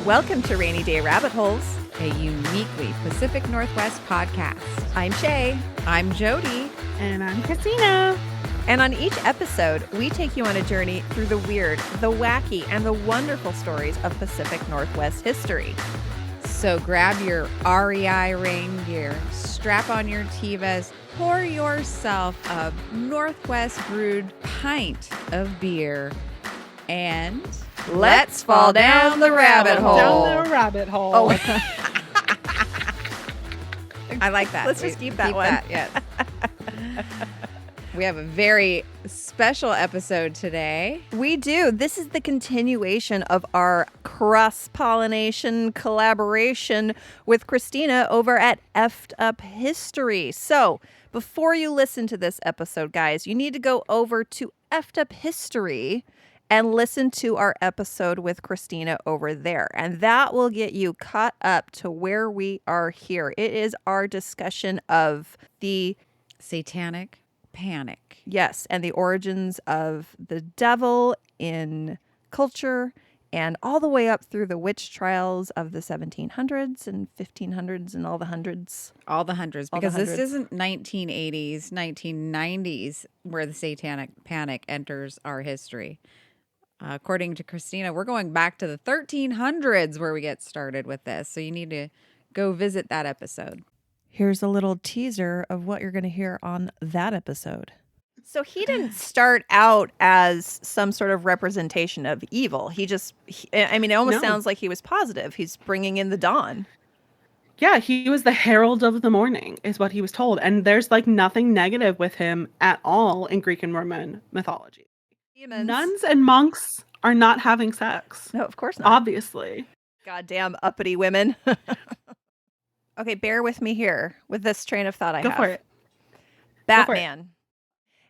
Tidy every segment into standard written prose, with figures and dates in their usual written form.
Welcome to Rainy Day Rabbit Holes, a uniquely Pacific Northwest podcast. I'm Shay. I'm Jody. And I'm Christina. And on each episode, we take you on a journey through the weird, the wacky, and the wonderful stories of Pacific Northwest history. So grab your REI rain gear, strap on your Tevas, pour yourself a Northwest brewed pint of beer, and let's fall down the rabbit hole. Down the rabbit hole. Oh, I like that. Let's just keep that one. Yes. We have a very special episode today. We do. This is the continuation of our cross-pollination collaboration with Christina over at Effed Up History. So before you listen to this episode, guys, you need to go over to Effed Up History and listen to our episode with Christina over there. And that will get you caught up to where we are here. It is our discussion of the Satanic Panic. Yes, and the origins of the devil in culture and all the way up through the witch trials of the 1700s and 1500s and all the hundreds. All the hundreds, All the because this hundreds. isn't 1980s, 1990s where the Satanic Panic enters our history. According to Christina, we're going back to the 1300s where we get started with this. So you need to go visit that episode. Here's a little teaser of what you're going to hear on that episode. So he didn't start out as some sort of representation of evil. It almost sounds like he was positive. He's bringing in the dawn. Yeah, he was the herald of the morning, is what he was told. And there's like nothing negative with him at all in Greek and Roman mythology. Demons. Nuns and monks are not having sex. No, of course not. Obviously. Goddamn uppity women. Okay, bear with me here with this train of thought I Go have. for it. Batman.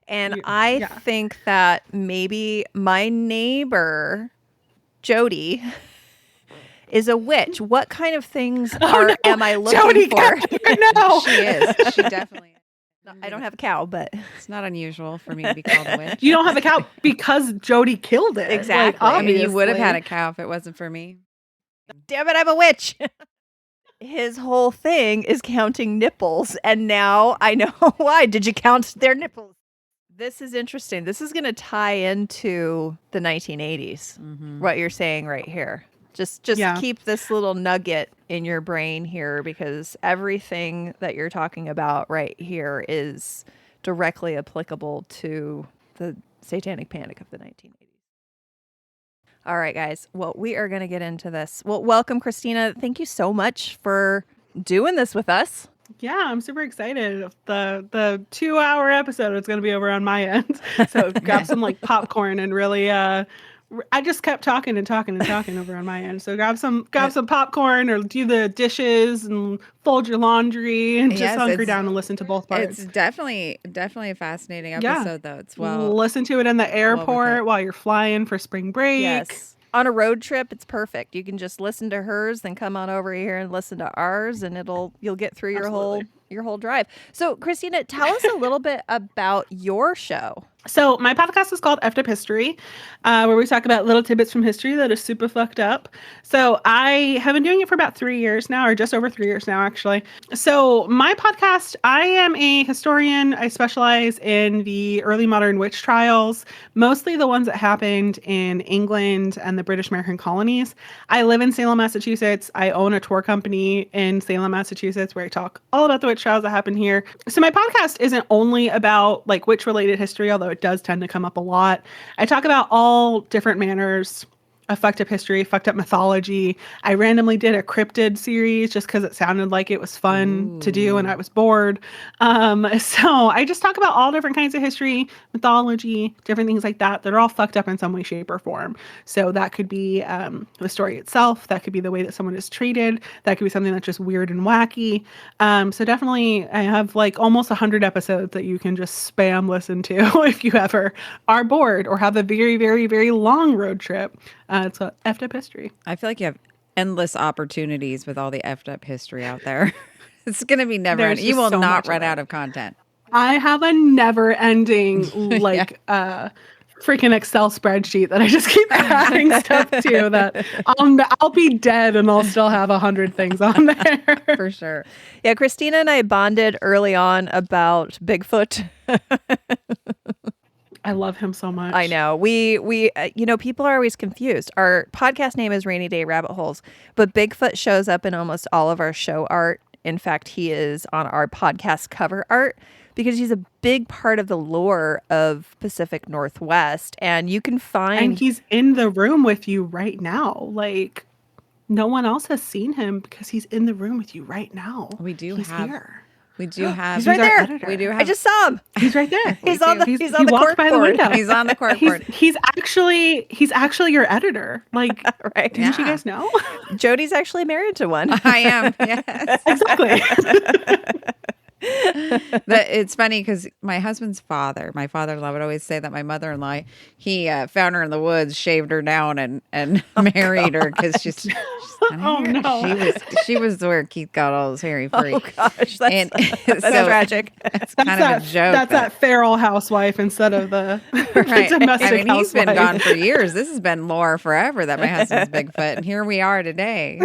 And I think that maybe my neighbor, Jody, is a witch. What kind of things am I looking Jody for? No. She is. She definitely is. I don't have a cow, but It's not unusual for me to be called a witch. You don't have a cow because Jody killed it. Exactly. Like, I mean, you would have had a obviously. cow if it wasn't for me. damn it, I'm a witch. His whole thing is counting nipples, and now I know why. Did you count their nipples? This is interesting. This is going to tie into the 1980s, what you're saying right here. Just keep this little nugget in your brain here, because everything that you're talking about right here is directly applicable to the Satanic Panic of the 1980s. All right, guys. Well, we are going to get into this. Well, welcome, Christina. Thank you so much for doing this with us. Yeah, I'm super excited. The 2-hour episode is going to be over on my end. So grab some like popcorn and really I just kept talking over on my end. So grab some popcorn or do the dishes and fold your laundry and just hunker down and listen to both parts. It's definitely a fascinating episode, though. It's listen to it in the airport while you're flying for spring break. Yes. On a road trip, it's perfect. You can just listen to hers, then come on over here and listen to ours, and you'll get through your whole drive. So, Christina, tell us a little bit about your show. So my podcast is called Effed Up History, where we talk about little tidbits from history that is super fucked up. So I have been doing it for about 3 years now, or just over 3 years now, actually. So my podcast, I am a historian. I specialize in the early modern witch trials, mostly the ones that happened in England and the British American colonies. I live in Salem, Massachusetts. I own a tour company in Salem, Massachusetts, where I talk all about the witch trials that happen here. So my podcast isn't only about like witch-related history, although it does tend to come up a lot. I talk about all different manners of fucked up history, fucked up mythology. I randomly did a cryptid series just because it sounded like it was fun to do and I was bored. So I just talk about all different kinds of history, mythology, different things like that are all fucked up in some way, shape, or form. So that could be the story itself. That could be the way that someone is treated. That could be something that's just weird and wacky. So definitely I have like almost 100 episodes that you can just spam listen to if you ever are bored or have a very, very, very long road trip. It's a effed up history. I feel like you have endless opportunities with all the effed up history out there. It's going to be never ending. You will not run out of content. I have a never ending freaking Excel spreadsheet that I just keep adding stuff to that I'll be dead and I'll still have 100 things on there. For sure. Yeah, Christina and I bonded early on about Bigfoot. I love him so much. I know. We people are always confused. Our podcast name is Rainy Day Rabbit Holes, but Bigfoot shows up in almost all of our show art. In fact, he is on our podcast cover art because he's a big part of the lore of Pacific Northwest. And you can find... And he's in the room with you right now. Like, no one else has seen him because he's in the room with you right now. We do he's have... here. We do have... He's right our there. editor. We do have... I just saw him. He's right there. He's on the he cork walked by the board. window. He's on the cork board. He's actually your editor. Like, Right. didn't you Yeah. guys know? Jody's actually married to one. I am. Yes. Exactly. It's funny because my father-in-law would always say that my mother-in-law, he found her in the woods, shaved her down, and married her because she's Oh, no. she was where Keith got all his hairy free. Oh gosh, that's, that's so tragic. It's kind of a joke. That's that feral housewife instead of the Right. domestic I mean, he's housewife. been gone for years. This has been lore forever that my husband's Bigfoot, and here we are today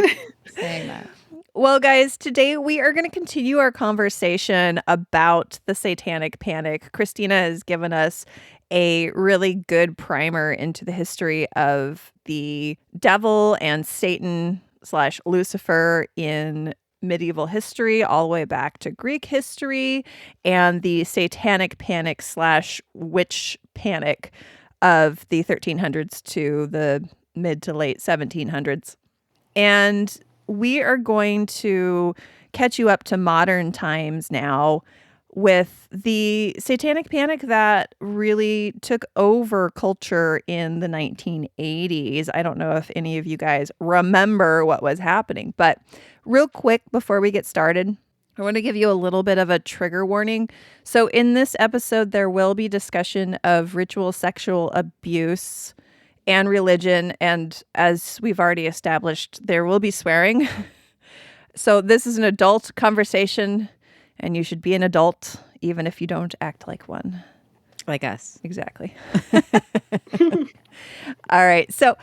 saying that. Well, guys, today we are going to continue our conversation about the Satanic Panic. Christina has given us a really good primer into the history of the devil and Satan / Lucifer in medieval history, all the way back to Greek history, and the Satanic Panic / witch panic of the 1300s to the mid to late 1700s. And we are going to catch you up to modern times now with the Satanic Panic that really took over culture in the 1980s. I don't know if any of you guys remember what was happening, but real quick before we get started, I want to give you a little bit of a trigger warning. So in this episode, there will be discussion of ritual sexual abuse and religion, and as we've already established, there will be swearing. So this is an adult conversation, and you should be an adult even if you don't act like one. Like us. Exactly. All right, so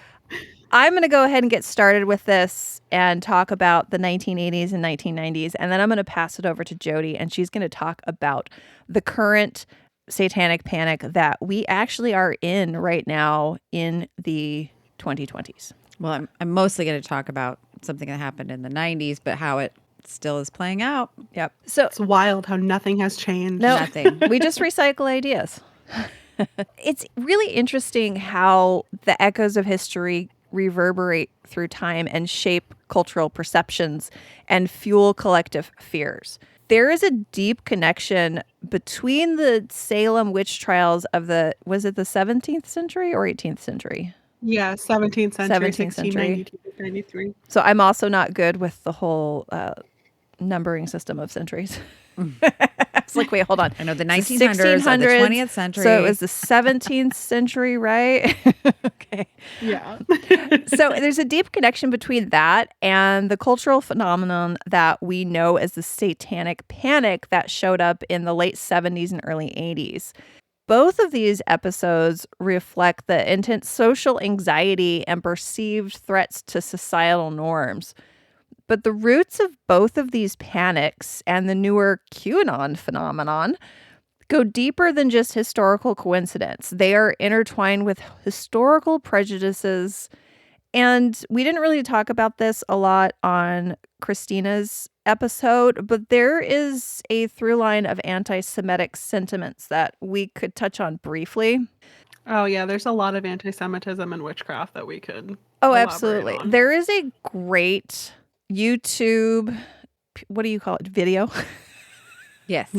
I'm going to go ahead and get started with this and talk about the 1980s and 1990s, and then I'm going to pass it over to Jody, and she's going to talk about the current Satanic Panic that we actually are in right now in the 2020s. Well, I'm mostly going to talk about something that happened in the 90s, but how it still is playing out. Yep. So It's wild how nothing has changed. no, Nothing. we just recycle ideas. It's really interesting how the echoes of history reverberate through time and shape cultural perceptions and fuel collective fears. There is a deep connection between the Salem witch trials of was it the 17th century or 18th century? Yeah, 17th century, 17th century. 1692 to 93. So I'm also not good with the whole numbering system of centuries. It's like, wait, hold on. I know the It's 1900s and the 20th century. So it was the 17th century, right? Okay. Yeah. So there's a deep connection between that and the cultural phenomenon that we know as the Satanic Panic that showed up in the late 70s and early 80s. Both of these episodes reflect the intense social anxiety and perceived threats to societal norms. But the roots of both of these panics and the newer QAnon phenomenon go deeper than just historical coincidence. They are intertwined with historical prejudices. And we didn't really talk about this a lot on Christina's episode, but there is a through line of anti-Semitic sentiments that we could touch on briefly. Oh, yeah. There's a lot of anti-Semitism and witchcraft that we could. Oh, elaborate absolutely. on. There is a great YouTube, what do you call it? Video? yes.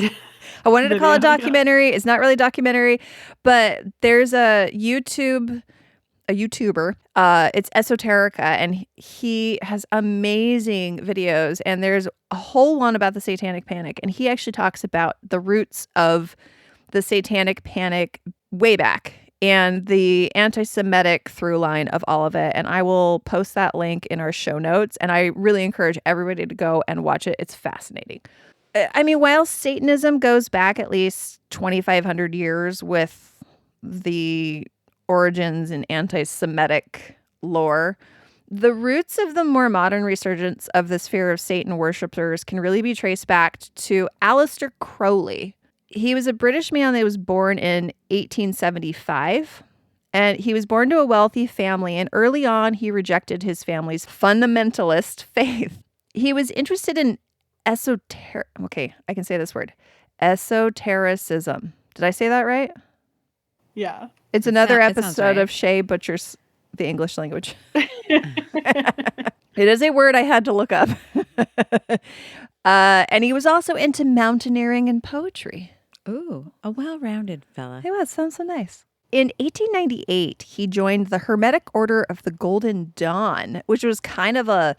I wanted to call it Video, yeah. documentary. It's not really a documentary, but there's a YouTuber. It's Esoterica, and he has amazing videos. And there's a whole one about the Satanic Panic, and he actually talks about the roots of the Satanic Panic way back and the anti-Semitic through line of all of it. And I will post that link in our show notes. And I really encourage everybody to go and watch it. It's fascinating. I mean, while Satanism goes back at least 2,500 years with the origins in anti-Semitic lore. The roots of the more modern resurgence of this fear of Satan worshippers can really be traced back to Aleister Crowley. He was a British man that was born in 1875, and he was born to a wealthy family, and early on he rejected his family's fundamentalist faith. He was interested in esotericism. Did I say that right? Yeah. It's another it sounds episode right. of Shay Butchers the English language. It is a word I had to look up. And he was also into mountaineering and poetry. Ooh, a well-rounded fella. Hey, wow, that sounds so nice. In 1898, he joined the Hermetic Order of the Golden Dawn, which was kind of a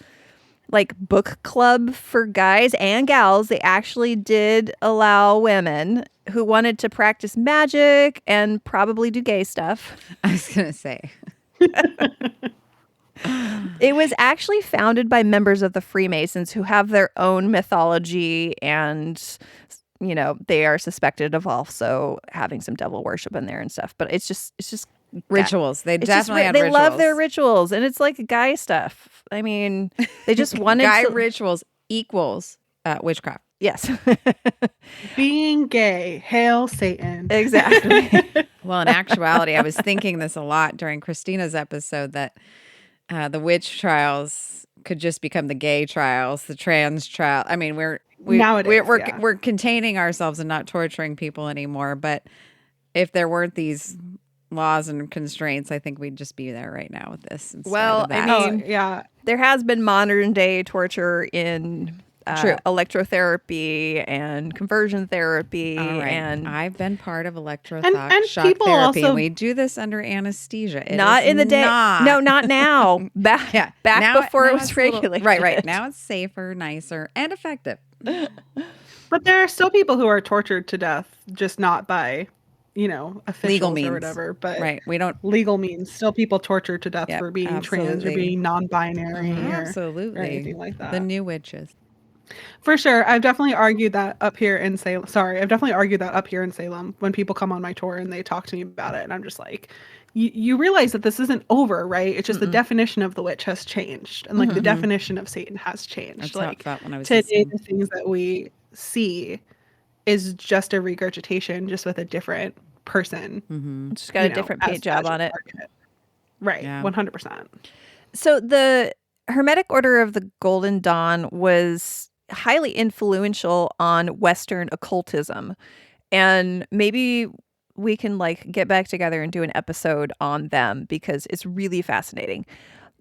book club for guys and gals. They actually did allow women who wanted to practice magic and probably do gay stuff. I was going to say. It was actually founded by members of the Freemasons who have their own mythology, and they are suspected of also having some devil worship in there and stuff. But it's just Rituals. They definitely have they rituals. love their rituals, and it's like guy stuff. I mean, they just wanted Guy to... rituals equals witchcraft. Yes. Being gay. Hail Satan. Exactly. Well, in actuality, I was thinking this a lot during Christina's episode, that the witch trials could just become the gay trials, the trans trial. I mean, we're containing ourselves and not torturing people anymore. But if there weren't these laws and constraints, I think we'd just be there right now with this. Well, I mean, there has been modern day torture in electrotherapy and conversion therapy. And I've been part of electroshock people therapy, also, and we do this under anesthesia. Not in the day. No, not now. Back before it was regulated. Right. Now it's safer, nicer, and effective. But there are still people who are tortured to death, just not by, officials legal means or whatever. But we don't legal means. Still people tortured to death for being trans or being non-binary or anything like that. The new witches. For sure. I've definitely argued that up here in Salem. When people come on my tour and they talk to me about it. And I'm just like, you realize that this isn't over, right? It's just the definition of the witch has changed. And the definition of Satan has changed. That's how it felt when I was today, listening. the things that we see is just a regurgitation, just with a different person. Mm-hmm. Just got a different paint job on it. Right. Yeah. 100%. So the Hermetic Order of the Golden Dawn was highly influential on Western occultism. And maybe we can get back together and do an episode on them because it's really fascinating.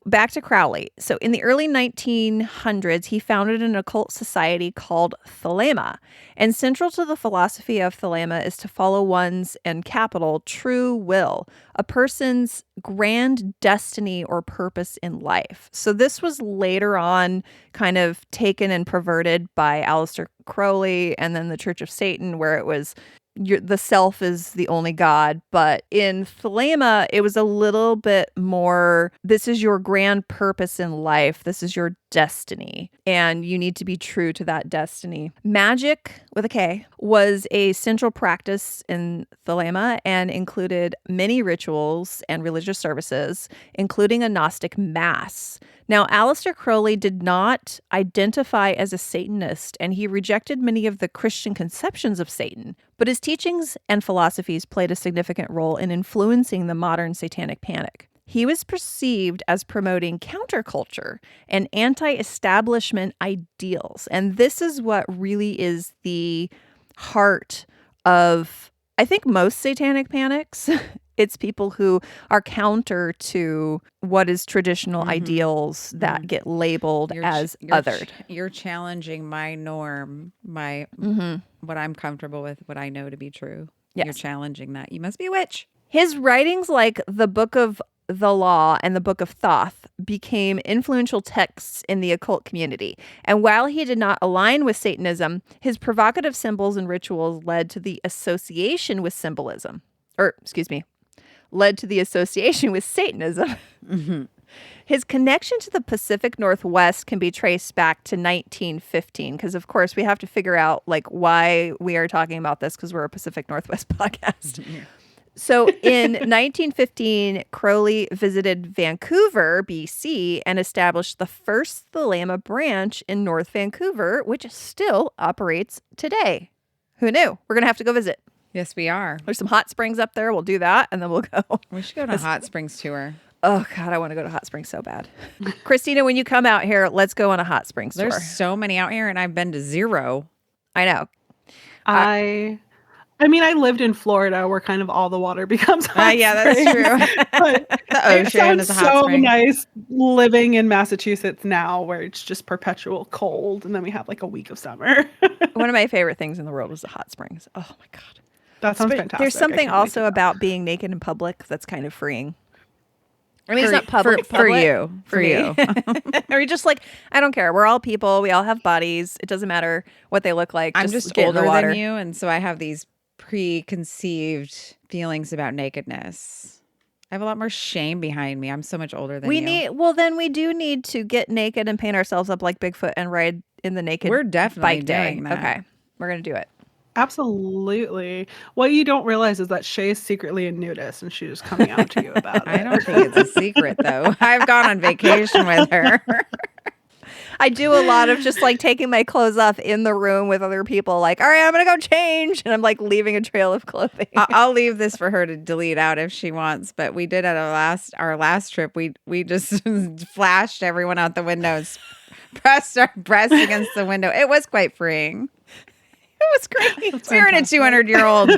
Back to Crowley. So in the early 1900s, he founded an occult society called Thelema. And central to the philosophy of Thelema is to follow one's, and capital, true will, a person's grand destiny or purpose in life. So this was later on kind of taken and perverted by Aleister Crowley and then the Church of Satan, where it was the self is the only God. But in Thelema, it was a little bit more, this is your grand purpose in life. This is your destiny. And you need to be true to that destiny. Magic, with a K, was a central practice in Thelema and included many rituals and religious services, including a Gnostic mass. Now, Aleister Crowley did not identify as a Satanist, and he rejected many of the Christian conceptions of Satan, but his teachings and philosophies played a significant role in influencing the modern satanic panic. He was perceived as promoting counterculture and anti-establishment ideals, and this is what really is the heart of, I think, most satanic panics. It's people who are counter to what is traditional ideals that get labeled as othered. You're challenging my norm, my what I'm comfortable with, what I know to be true. Yes. You're challenging that. You must be a witch. His writings, like the Book of the Law and the Book of Thoth, became influential texts in the occult community. And while he did not align with Satanism, his provocative symbols and rituals led to the association with Satanism. Mm-hmm. His connection to the Pacific Northwest can be traced back to 1915, because of course we have to figure out why we are talking about this, because we're a Pacific Northwest podcast. Mm-hmm. So in 1915, Crowley visited Vancouver, BC, and established the first Thelema branch in North Vancouver, which still operates today. Who knew? We're going to have to go visit. Yes, we are. There's some hot springs up there. We'll do that, and then we'll go. We should go on a hot springs tour. Oh, God, I want to go to hot springs so bad. Christina, when you come out here, let's go on a hot springs tour. There's so many out here, and I've been to 0. I know. I mean, I lived in Florida where kind of all the water becomes hot yeah, that's springs, true. but The it ocean sounds is a hot so spring. nice living in Massachusetts now where it's just perpetual cold and then we have like a week of summer. One of my favorite things in the world was the hot springs. Oh, my God. That sounds fantastic. There's I something can't wait to also go. about being naked in public that's kind of freeing. I mean, For- it's not public for public, you. For me. you. Or you're just like, I don't care. We're all people. We all have bodies. It doesn't matter what they look like. I'm just get in the older water. than you, and so I have these preconceived feelings about nakedness. I have a lot more shame behind me. I'm so much older than you. Then we do need to get naked and paint ourselves up like Bigfoot and ride in the naked We're definitely bike day. doing that. Okay. We're going to do it. Absolutely. What you don't realize is that Shay is secretly a nudist and she's just coming out to you about it. I don't think it's a secret, though. I've gone on vacation with her. I do a lot of just like taking my clothes off in the room with other people, like, all right, I'm going to go change. And I'm like leaving a trail of clothing. I'll leave this for her to delete out if she wants. But we did at our last trip. We just flashed everyone out the windows, pressed our breasts against the window. It was quite freeing. It was great. That's We were in a fantastic. 200-year-old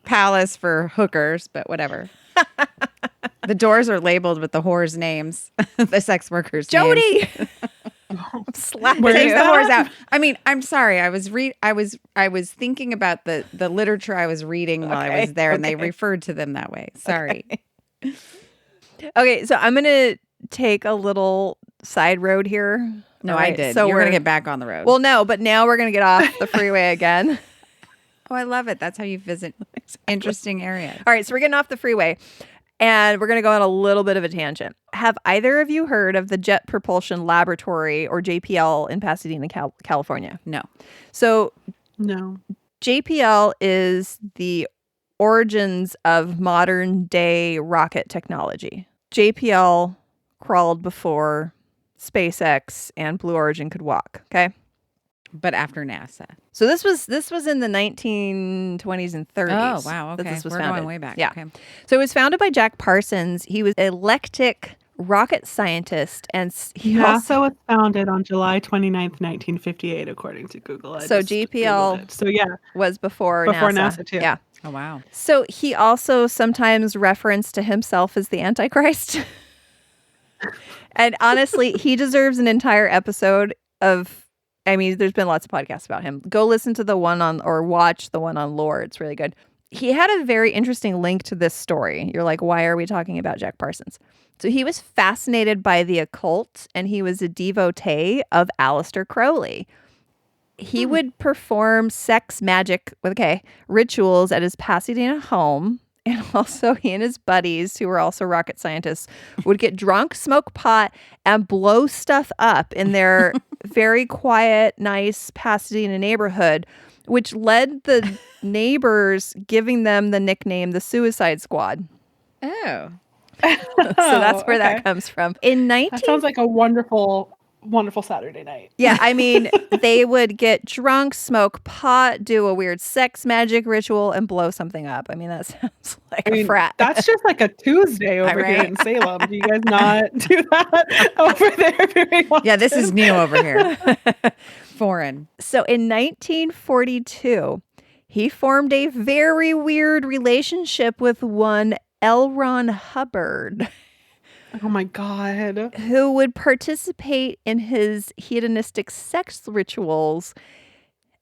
palace for hookers, but whatever. The doors are labeled with the whores' names, the sex workers' names. Jody. I'm slapping Where Take is the you. that? whores out. I mean, I'm sorry. I was thinking about the literature I was reading while I was there, and they referred to them that way. Sorry. Okay, so I'm going to take a little side road here. No, All I right, did. So You're we're gonna get back on the road. Well, no, but now we're going to get off the freeway again. oh, I love it. That's how you visit interesting areas. All right, so we're getting off the freeway and we're going to go on a little bit of a tangent. Have either of you heard of the Jet Propulsion Laboratory, or JPL, in Pasadena, California? No. So No. JPL is the origins of modern day rocket technology. JPL crawled before SpaceX and Blue Origin could walk. Okay. But after NASA. So this was in the 1920s and 30s. Oh, wow. that Okay. this was We're founded. going way back. Yeah. Okay. So it was founded by Jack Parsons. He was an eclectic rocket scientist, and he also NASA was founded on July 29th, 1958, according to Google. I So just JPL Googled it. So yeah, was before before NASA. NASA too. Yeah. Oh, wow. So he also sometimes referenced to himself as the Antichrist. And honestly, he deserves an entire episode of, I mean, there's been lots of podcasts about him. Go listen to the one on, or watch the one on lore. It's really good. He had a very interesting link to this story. You're like, why are we talking about Jack Parsons? So he was fascinated by the occult, and he was a devotee of Aleister Crowley. He would perform sex magic, with a K, rituals at his Pasadena home. And also he and his buddies, who were also rocket scientists, would get drunk, smoke pot, and blow stuff up in their very quiet, nice Pasadena neighborhood, which led the neighbors giving them the nickname the Suicide Squad. Oh. So that's where that comes from. In 19... That sounds like a wonderful Saturday night. Yeah, I mean, they would get drunk, smoke pot, do a weird sex magic ritual, and blow something up. I mean, that sounds like a frat. That's just like a Tuesday over here in Salem. Do you guys not do that over there very often? Yeah, this is new over here. Foreign. So in 1942, he formed a very weird relationship with one L. Ron Hubbard, Oh my God. who would participate in his hedonistic sex rituals.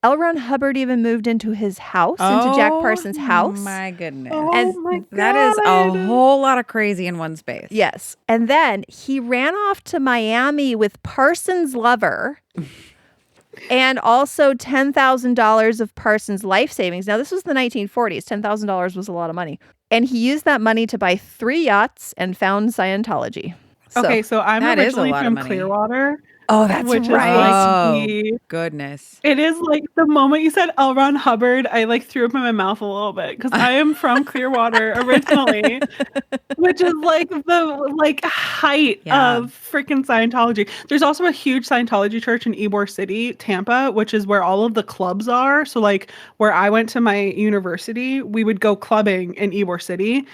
L. Ron Hubbard even moved into his house, into Jack Parsons' house. My goodness. Oh And my God. That is a whole lot of crazy in one space. Yes. And then he ran off to Miami with Parsons' lover and also $10,000 of Parsons' life savings. Now, this was the 1940s. $10,000 was a lot of money. And he used that money to buy 3 yachts and found Scientology. Okay, so I'm that is a originally lot of from money. Clearwater. Oh, that's which right. is like Oh, the goodness. it is like the moment you said L. Ron Hubbard, I like threw up in my mouth a little bit because I am from Clearwater originally, which is like the like height Yeah. of freaking Scientology. There's also a huge Scientology church in Ybor City, Tampa, which is where all of the clubs are. So like where I went to my university, we would go clubbing in Ybor City.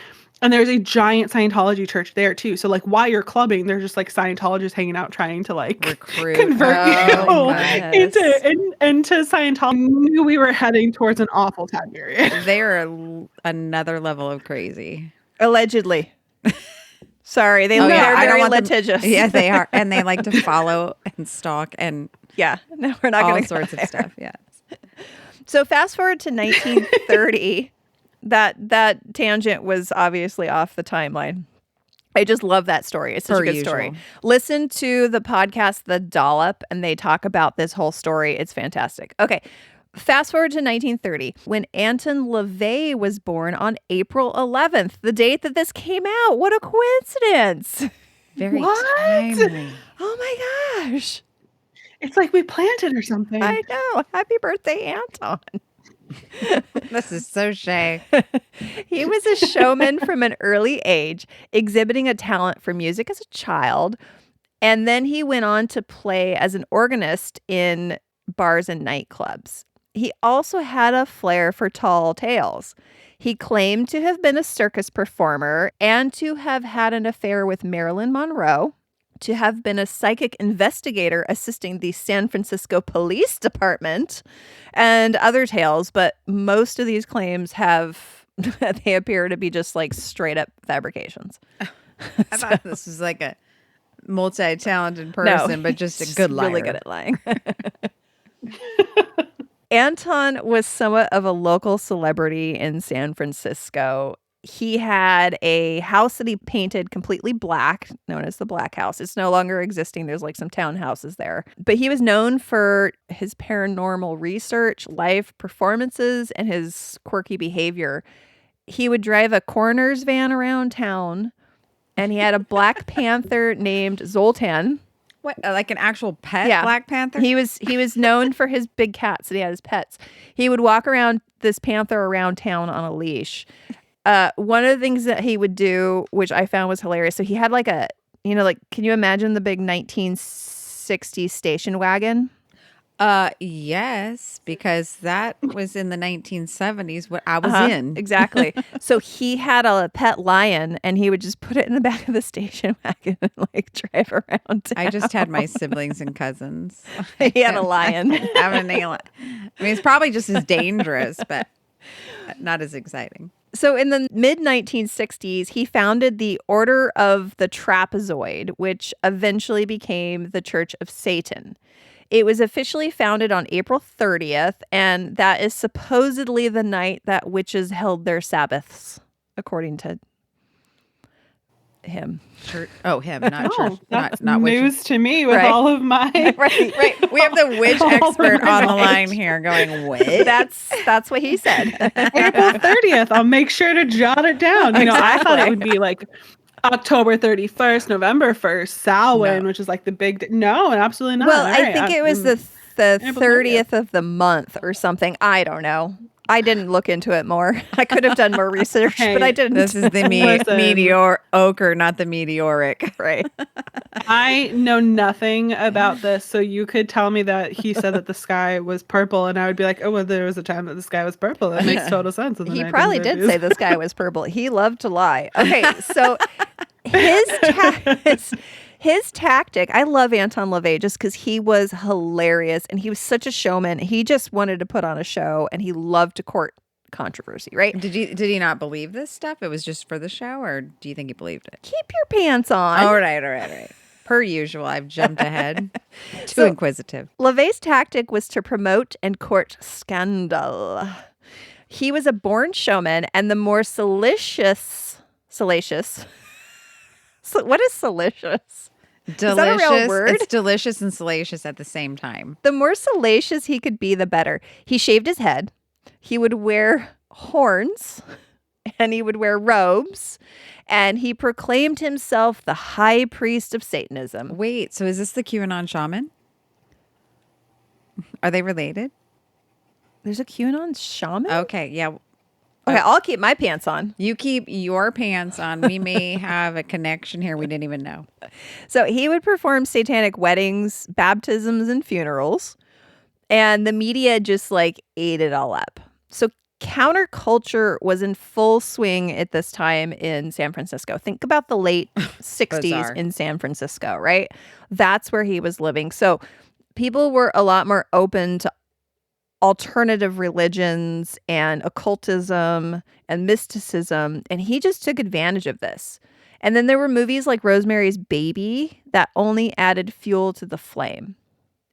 And there's a giant Scientology church there too. So like while you're clubbing, there's just like Scientologists hanging out trying to like Recruit. convert Oh, you goodness. into Scientology. I knew we were heading towards an awful time period. They are another level of crazy. Allegedly. Sorry, Oh, yeah, they're I don't very want them- litigious. Yeah, they are. And they like to follow and stalk and Yeah, no, we're not all going to sorts of stuff. Yeah. So fast forward to 1930. that tangent was obviously off the timeline. I just love that story. It's such Per a good usual. story. Listen to the podcast The Dollop, and they talk about this whole story. It's fantastic. Okay. Fast forward to 1930, when Anton LaVey was born on April 11th, the date that this came out. What a coincidence. Very What? timely. Oh my gosh. It's like we planted or something. I know. Happy birthday, Anton. This is so Shay. He was a showman from an early age, exhibiting a talent for music as a child. And then he went on to play as an organist in bars and nightclubs. He also had a flair for tall tales. He claimed to have been a circus performer and to have had an affair with Marilyn Monroe, to have been a psychic investigator assisting the San Francisco Police Department, and other tales. But most of these claims they appear to be just like straight up fabrications. I thought this was like a multi-talented person, but just a good liar. Really good at lying. Anton was somewhat of a local celebrity in San Francisco. He had a house that he painted completely black, known as the Black House. It's no longer existing. There's like some townhouses there. But he was known for his paranormal research, live performances, and his quirky behavior. He would drive a coroner's van around town, and he had a Black Panther named Zoltan. What, like an actual pet Yeah. Black Panther? He was known for his big cats that he had as pets. He would walk around this panther around town on a leash. One of the things that he would do, which I found was hilarious. So he had like can you imagine the big 1960s station wagon? Yes, because that was in the 1970s what I was in. Exactly. So he had a pet lion, and he would just put it in the back of the station wagon and like drive around town. I just had my siblings and cousins. He had a lion. I mean, it's probably just as dangerous, but not as exciting. So in the mid-1960s, he founded the Order of the Trapezoid, which eventually became the Church of Satan. It was officially founded on April 30th, and that is supposedly the night that witches held their Sabbaths, according to him. Church. Oh, him, not Oh, church. that's Not news witches. to me with Right. all of my Right. We have the witch All expert on the right. line here going, what? That's what he said. April 30th. I'll make sure to jot it down. I thought it would be like October 31st, November 1st, Samhain, which is like the big no, absolutely not. Well, All I right, think it was the 30th of the month or something. I don't know. I didn't look into it more. I could have done more research, but I didn't. This is the Listen. mediocre, not the meteoric. Right. I know nothing about this, so you could tell me that he said that the sky was purple, and I would be like, oh, well, there was a time that the sky was purple. That makes total sense. And then He I probably didn't did say the sky was purple. He loved to lie. Okay, so his tactic, I love Anton LaVey just because he was hilarious and he was such a showman. He just wanted to put on a show and he loved to court controversy, right? Did he not believe this stuff? It was just for the show, or do you think he believed it? Keep your pants on. All right. Per usual, I've jumped ahead. Too inquisitive. LaVey's tactic was to promote and court scandal. He was a born showman, and the more salacious. So what is salacious? Delicious. Is that a real word? It's delicious and salacious at the same time. The more salacious he could be, the better. He shaved his head. He would wear horns, and he would wear robes, And he proclaimed himself the high priest of Satanism. Wait, so is this the QAnon shaman? Are they related? There's a QAnon shaman? Okay, yeah. Okay, I'll keep my pants on. You keep your pants on. We may have a connection here we didn't even know. So he would perform satanic weddings, baptisms, and funerals. And the media just like ate it all up. So counterculture was in full swing at this time in San Francisco. Think about the late 60s Bizarre. in San Francisco, right? That's where he was living. So people were a lot more open to alternative religions and occultism and mysticism. And he just took advantage of this. And then there were movies like Rosemary's Baby that only added fuel to the flame.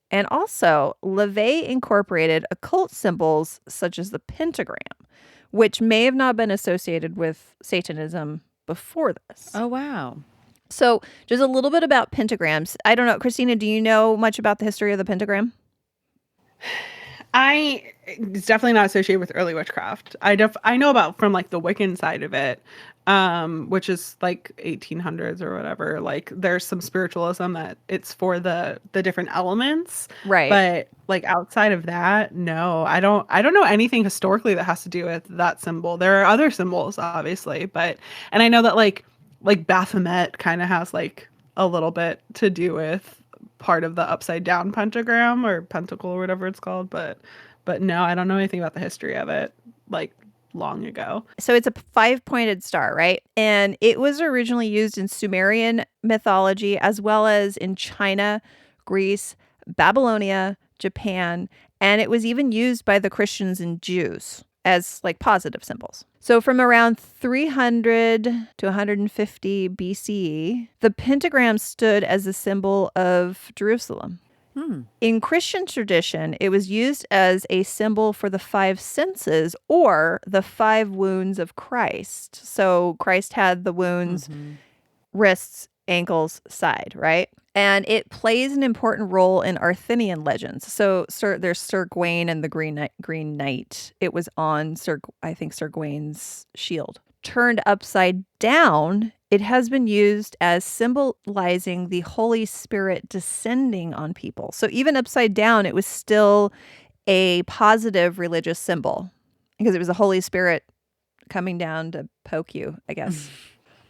And also, LaVey incorporated occult symbols such as the pentagram, which may have not been associated with Satanism before this. Oh, wow. So just a little bit about pentagrams. I don't know, Christina, do you know much about the history of the pentagram? It's definitely not associated with early witchcraft. I know about from like the Wiccan side of it, which is like 1800s or whatever. Like there's some spiritualism that it's for the different elements, Right. but like outside of that, no, I don't know anything historically that has to do with that symbol. There are other symbols, obviously, and I know that like Baphomet kind of has like a little bit to do with part of the upside down pentagram or pentacle or whatever it's called, but no, I don't know anything about the history of it like long ago. So it's a 5-pointed star, right? And it was originally used in Sumerian mythology as well as in China, Greece, Babylonia, Japan, and it was even used by the Christians and Jews as like positive symbols. So from around 300 to 150 BCE, the pentagram stood as a symbol of Jerusalem. In Christian tradition, it was used as a symbol for the 5 senses or the 5 wounds of Christ. So Christ had the wounds, wrists, ankles, side, and it plays an important role in Arthurian legends. So there's Sir Gawain and the Green Knight. It was on Sir Gawain's shield. Turned upside down, it has been used as symbolizing the Holy Spirit descending on people. So even upside down, it was still a positive religious symbol because it was the Holy Spirit coming down to poke you, I guess.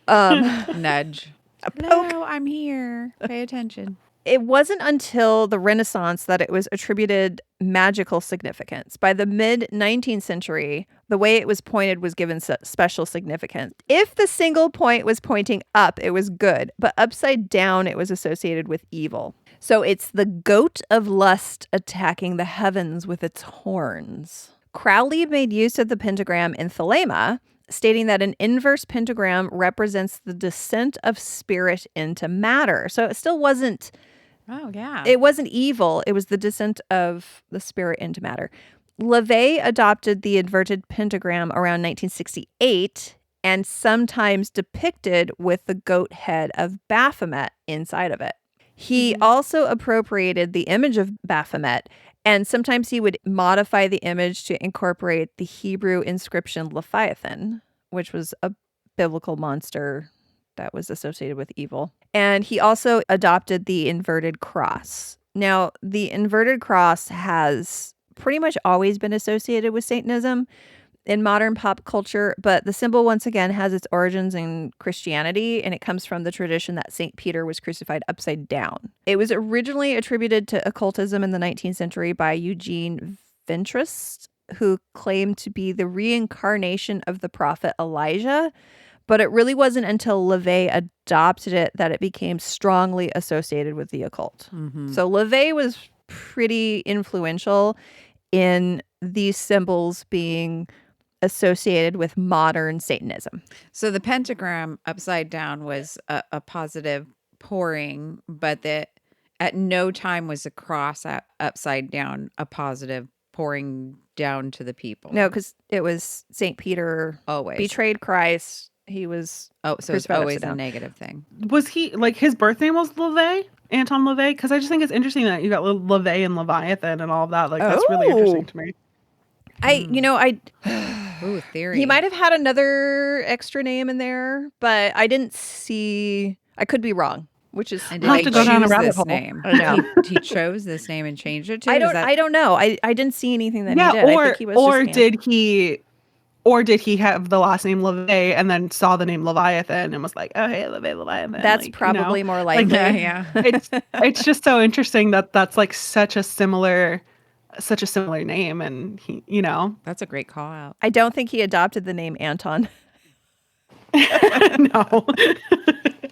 Nudge. A poke. Hello, I'm here. Pay attention. It wasn't until the Renaissance that it was attributed magical significance. By the mid-19th century, the way it was pointed was given special significance. If the single point was pointing up, it was good, but upside down, it was associated with evil. So it's the goat of lust attacking the heavens with its horns. Crowley made use of the pentagram in Thelema, stating that an inverse pentagram represents the descent of spirit into matter. So it still wasn't... Oh, yeah. It wasn't evil. It was the descent of the spirit into matter. LaVey adopted the inverted pentagram around 1968 and sometimes depicted with the goat head of Baphomet inside of it. He also appropriated the image of Baphomet, and sometimes he would modify the image to incorporate the Hebrew inscription Leviathan, which was a biblical monster that was associated with evil. And he also adopted the inverted cross. Now, the inverted cross has pretty much always been associated with Satanism in modern pop culture, but the symbol once again has its origins in Christianity, and it comes from the tradition that St. Peter was crucified upside down. It was originally attributed to occultism in the 19th century by Eugene Ventrist, who claimed to be the reincarnation of the prophet Elijah. But it really wasn't until LaVey adopted it that it became strongly associated with the occult. So LaVey was pretty influential in these symbols being associated with modern Satanism. So the pentagram upside down was a positive pouring, but that at no time was a cross upside down a positive pouring down to the people. No, because it was St. Peter Always. betrayed Christ. He was so it's crucified always upside a down. negative thing. Was he like his birth name was LaVey? Anton LaVey? Because I just think it's interesting that you got LaVey and Leviathan and all of that. Like that's really interesting to me. Ooh, theory. He might have had another extra name in there, but I didn't see. I could be wrong, which is And I'll did have he to go down a choose rabbit this hole. name? I know. He chose this name and changed it to? I don't know. I didn't see anything that he Yeah, did. I think he was or just did he have the last name LeVay and then saw the name Leviathan and was like, oh hey, LeVay, Leviathan. That's like, probably more like, likely. Yeah. it's just so interesting that that's like such a similar name, and he, That's a great call out. I don't think he adopted the name Anton. no.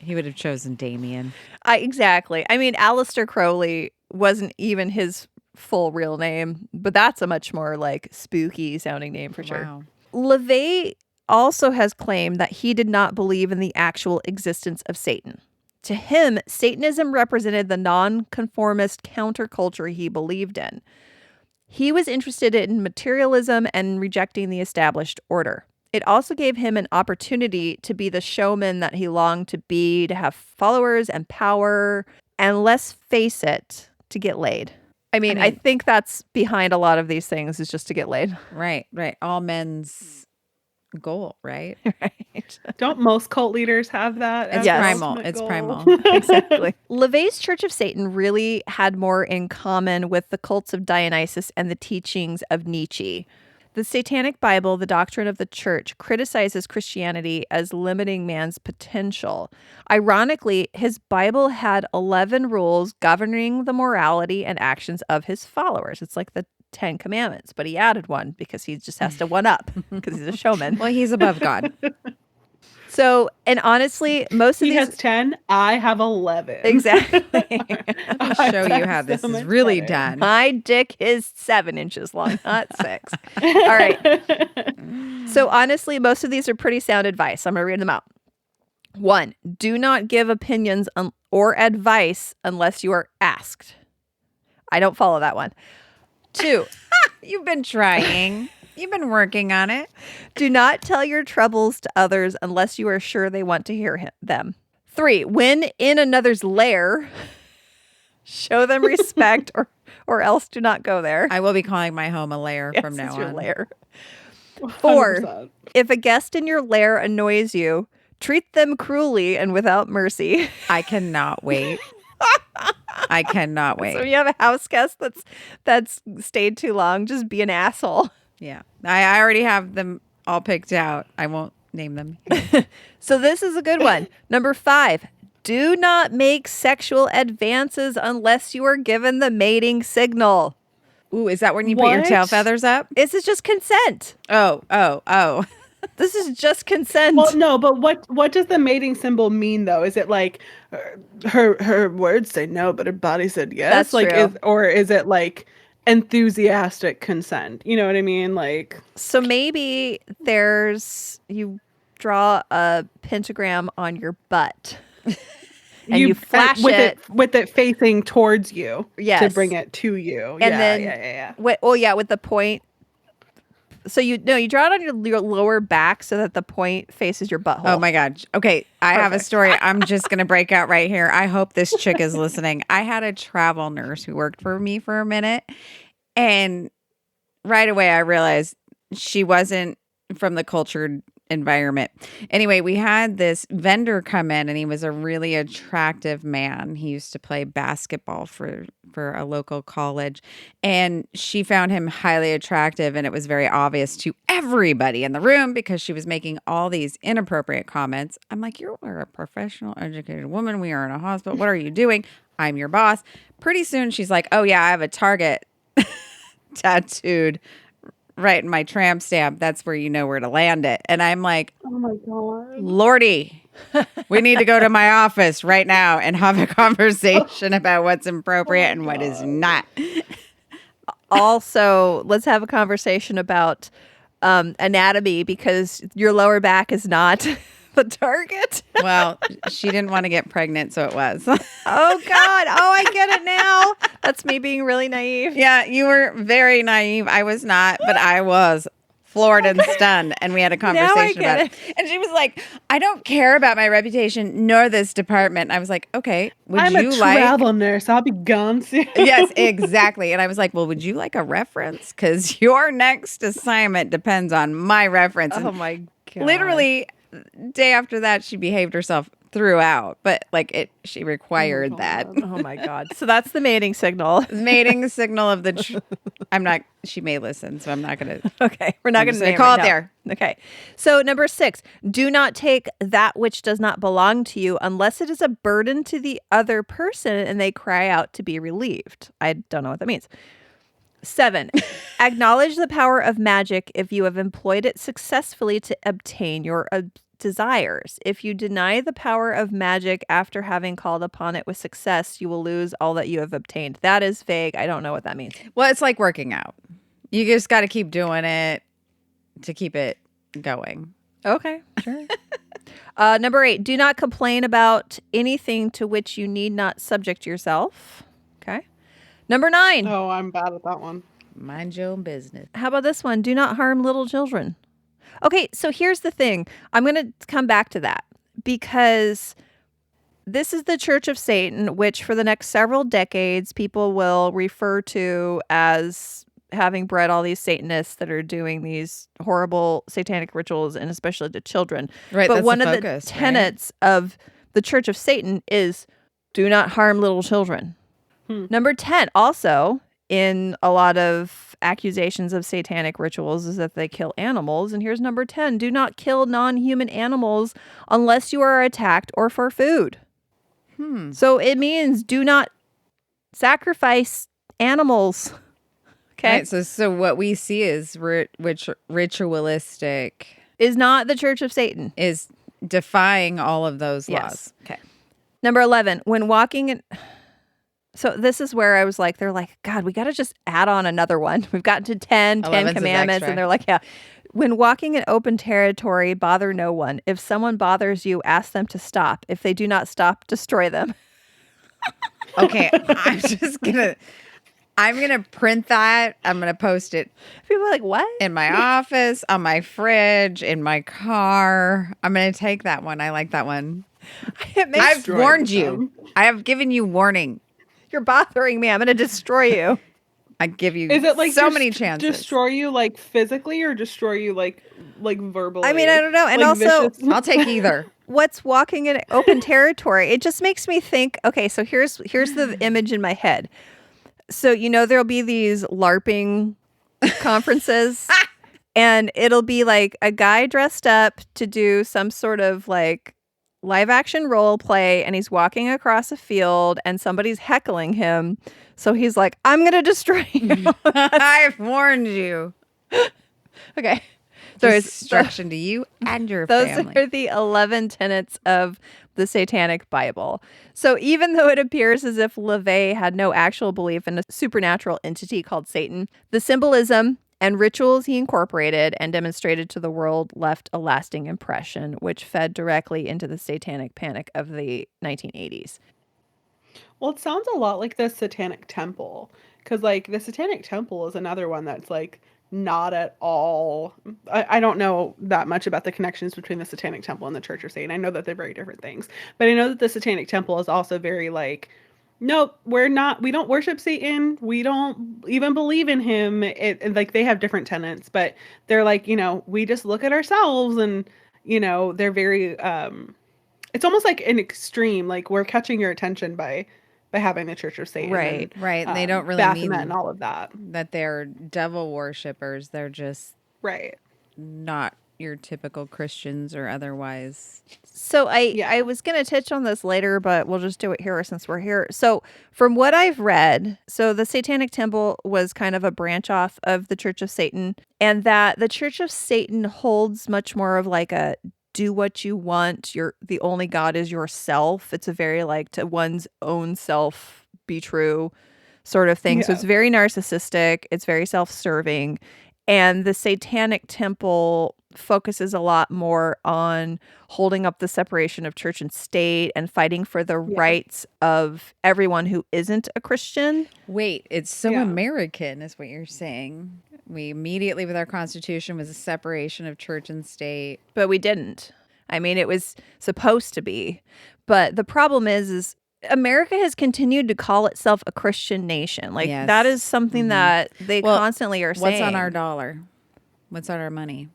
He would have chosen Damien. Exactly. I mean, Aleister Crowley wasn't even his full real name, but that's a much more like spooky sounding name for sure. Wow. LeVay also has claimed that he did not believe in the actual existence of Satan. To him, Satanism represented the nonconformist counterculture he believed in. He was interested in materialism and rejecting the established order. It also gave him an opportunity to be the showman that he longed to be, to have followers and power, and let's face it, to get laid. I mean, I think that's behind a lot of these things, is just to get laid. Right. All men's goal, right? Right. Don't most cult leaders have that? It's as their primal. ultimate It's goal? primal. Exactly. LeVay's Church of Satan really had more in common with the cults of Dionysus and the teachings of Nietzsche. The Satanic Bible, the doctrine of the church, criticizes Christianity as limiting man's potential. Ironically, his Bible had 11 rules governing the morality and actions of his followers. It's like the 10 Commandments, but he added one because he just has to one up because he's a showman. Well, he's above God. So, and honestly, most of He these... has 10. I have 11. Exactly. Let me show you how this is really done. My dick is 7 inches long, not 6. All right. So honestly, most of these are pretty sound advice. I'm going to read them out. 1, do not give opinions or advice unless you are asked. I don't follow that one. 2, You've been trying. You've been working on it. do not tell your troubles to others unless you are sure they want to hear them. 3, when in another's lair, show them respect or else do not go there. I will be calling my home a lair from Yes, now it's your on. lair. 4, 100%. if a guest in your lair annoys you, treat them cruelly and without mercy. I cannot wait. I cannot wait. So when you have a house guest that's stayed too long, just be an asshole. Yeah. I already have them all picked out. I won't name them. So this is a good one. Number 5, do not make sexual advances unless you are given the mating signal. Ooh, is that when you put your tail What? feathers up? This is just consent. Oh. This is just consent. Well, no, but what does the mating symbol mean though? Is it like her words say no, but her body said yes? That's like, true. or is it like enthusiastic consent? You know what I mean? Like, So maybe you draw a pentagram on your butt. And you flash it with it facing towards you to Yes. bring it to you. And yeah, then yeah. with the point. So you draw it on your lower back so that the point faces your butthole. Oh my God. Okay. I have a Perfect. story I'm just going to break out right here. I hope this chick is listening. I had a travel nurse who worked for me for a minute. And right away, I realized she wasn't from the cultured environment. Anyway, we had this vendor come in and he was a really attractive man. He used to play basketball for a local college, and she found him highly attractive, and it was very obvious to everybody in the room because she was making all these inappropriate comments. I'm like, you are a professional, educated woman. We are in a hospital. What are you doing? I'm your boss. Pretty soon she's like, oh yeah, I have a target tattooed right in my tramp stamp. That's where you know where to land it. And I'm like, Oh my god. Lordy, we need to go to my office right now and have a conversation about what's appropriate and what is not. Also, let's have a conversation about anatomy, because your lower back is not the target. Well, she didn't want to get pregnant, so it was. Oh God. Oh, I get it now. That's me being really naive. Yeah, you were very naive. I was not, but I was floored and stunned, and we had a conversation get about it. And she was like, I don't care about my reputation nor this department. And I was like, okay, would I'm you a like... travel nurse. I'll be gone soon. Yes, exactly. And I was like, well, would you like a reference? Because your next assignment depends on my reference. Oh And my God. literally, day after that, she behaved herself throughout, but she required that. Oh my God. So that's the mating signal. Mating signal of the... she may listen, so I'm not going to... Okay. We're not going to call it there. Okay. So number 6, do not take that which does not belong to you unless it is a burden to the other person and they cry out to be relieved. I don't know what that means. 7, acknowledge the power of magic if you have employed it successfully to obtain your desires. If you deny the power of magic after having called upon it with success, you will lose all that you have obtained. That is vague. I don't know what that means. Well, it's like working out. You just got to keep doing it to keep it going. Okay, sure. Number 8, do not complain about anything to which you need not subject yourself. Okay. Number 9. Oh, I'm bad at that one. Mind your own business. How about this one? Do not harm little children. Okay, so here's the thing. I'm going to come back to that because this is the Church of Satan, which for the next several decades, people will refer to as having bred all these Satanists that are doing these horrible satanic rituals, and especially to children. Right, but that's one the of focus, the tenets of the Church of Satan is do not harm little children. Number 10, also in a lot of accusations of satanic rituals, is that they kill animals. And here's number 10, do not kill non-human animals unless you are attacked or for food. So it means do not sacrifice animals. Okay. Right, so what we see is ritualistic. Is not the Church of Satan. Is defying all of those laws. Okay. Number 11, when walking in... So this is where I was like, they're like, God, we got to just add on another one. We've gotten to 10 commandments. And they're like, yeah. When walking in open territory, bother no one. If someone bothers you, ask them to stop. If they do not stop, destroy them. Okay, I'm going to print that. I'm going to post it. People are like, what? In my office, on my fridge, in my car. I'm going to take that one. I like that one. I've warned you. I have given you warning. You're bothering me. I'm going to destroy you. I give you Is it like so many chances. Destroy you like physically or destroy you like verbally? I mean, I don't know. And like also, vicious? I'll take either. What's walking in open territory? It just makes me think, okay, so here's the image in my head. So, there'll be these LARPing conferences and it'll be like a guy dressed up to do some sort of like live action role play, and he's walking across a field and somebody's heckling him. So he's like, I'm going to destroy you. I've warned you. Okay. So Destruction to you and your family. Those are the 11 tenets of the Satanic Bible. So even though it appears as if LaVey had no actual belief in a supernatural entity called Satan, the symbolism and rituals he incorporated and demonstrated to the world left a lasting impression, which fed directly into the satanic panic of the 1980s. Well, it sounds a lot like the Satanic Temple, because like the Satanic Temple is another one that's like not at all. I don't know that much about the connections between the Satanic Temple and the Church of Satan. I know that they're very different things, but I know that the Satanic Temple is also very like, nope, we don't worship Satan. We don't even believe in him. Like they have different tenets, but they're like, we just look at ourselves and, they're very, it's almost like an extreme, like we're catching your attention by having the Church of Satan. Right. Right. And they don't really mean Baphomet and all of that they're devil worshippers. They're just right. Not your typical Christians or otherwise. So I was going to touch on this later, but we'll just do it here since we're here. So from what I've read, so the Satanic Temple was kind of a branch off of the Church of Satan, and that the Church of Satan holds much more of like a do what you want. The only God is yourself. It's a very like to one's own self be true sort of thing. Yeah. So it's very narcissistic. It's very self-serving. And the Satanic Temple focuses a lot more on holding up the separation of church and state and fighting for the rights of everyone who isn't a Christian. Wait, it's so American is what you're saying. We immediately, with our Constitution, was a separation of church and state. But we didn't. I mean, it was supposed to be. But the problem is America has continued to call itself a Christian nation. Like that Yes. is something that they Well, constantly are saying. What's on our dollar? What's on our money?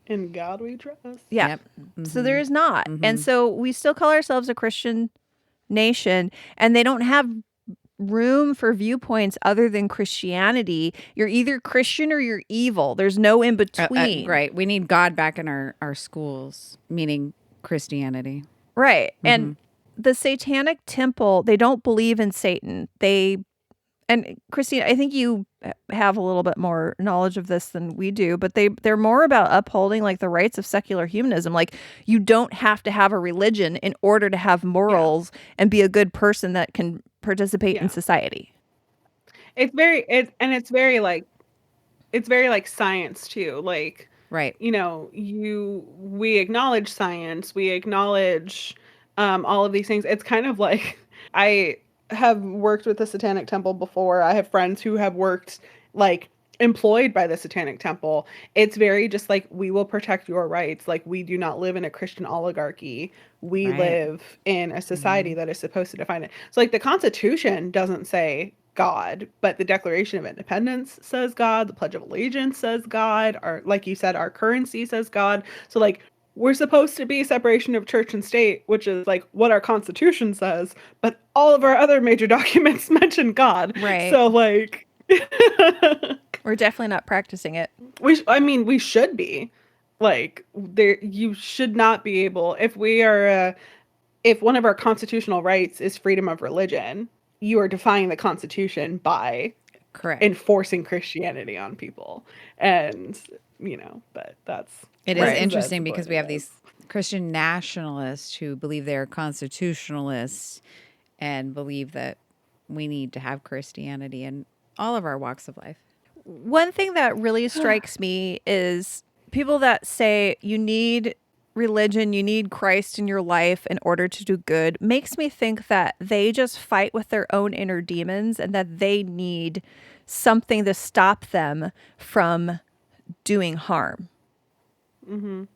In God we trust. Yeah. Yep. So there is not. And so we still call ourselves a Christian nation, and they don't have room for viewpoints other than Christianity. You're either Christian or you're evil. There's no in between. Right. We need God back in our schools, meaning Christianity. Right. And the Satanic temple, they don't believe in Satan. And Christine, I think you have a little bit more knowledge of this than we do, but they're more about upholding like the rights of secular humanism. Like you don't have to have a religion in order to have morals and be a good person that can participate in society. It's very like science too. Like, right. You know, we acknowledge science, we acknowledge all of these things. It's kind of like I have worked with the Satanic Temple before. I have friends who have worked like employed by the Satanic Temple. It's very just like, we will protect your rights. Like, we do not live in a Christian oligarchy. We live in a society that is supposed to define it. So like the Constitution doesn't say God, but the Declaration of Independence says God, the Pledge of Allegiance says God, or like you said, our currency says God. So like we're supposed to be separation of church and state, which is like what our Constitution says, but all of our other major documents mention God. Right. So like we're definitely not practicing it. We should be. Like you should not be able, if one of our constitutional rights is freedom of religion, you are defying the Constitution by enforcing Christianity on people. And but it is interesting because we have these Christian nationalists who believe they're constitutionalists and believe that we need to have Christianity in all of our walks of life. One thing that really strikes me is people that say you need religion, you need Christ in your life in order to do good, makes me think that they just fight with their own inner demons and that they need something to stop them from doing harm.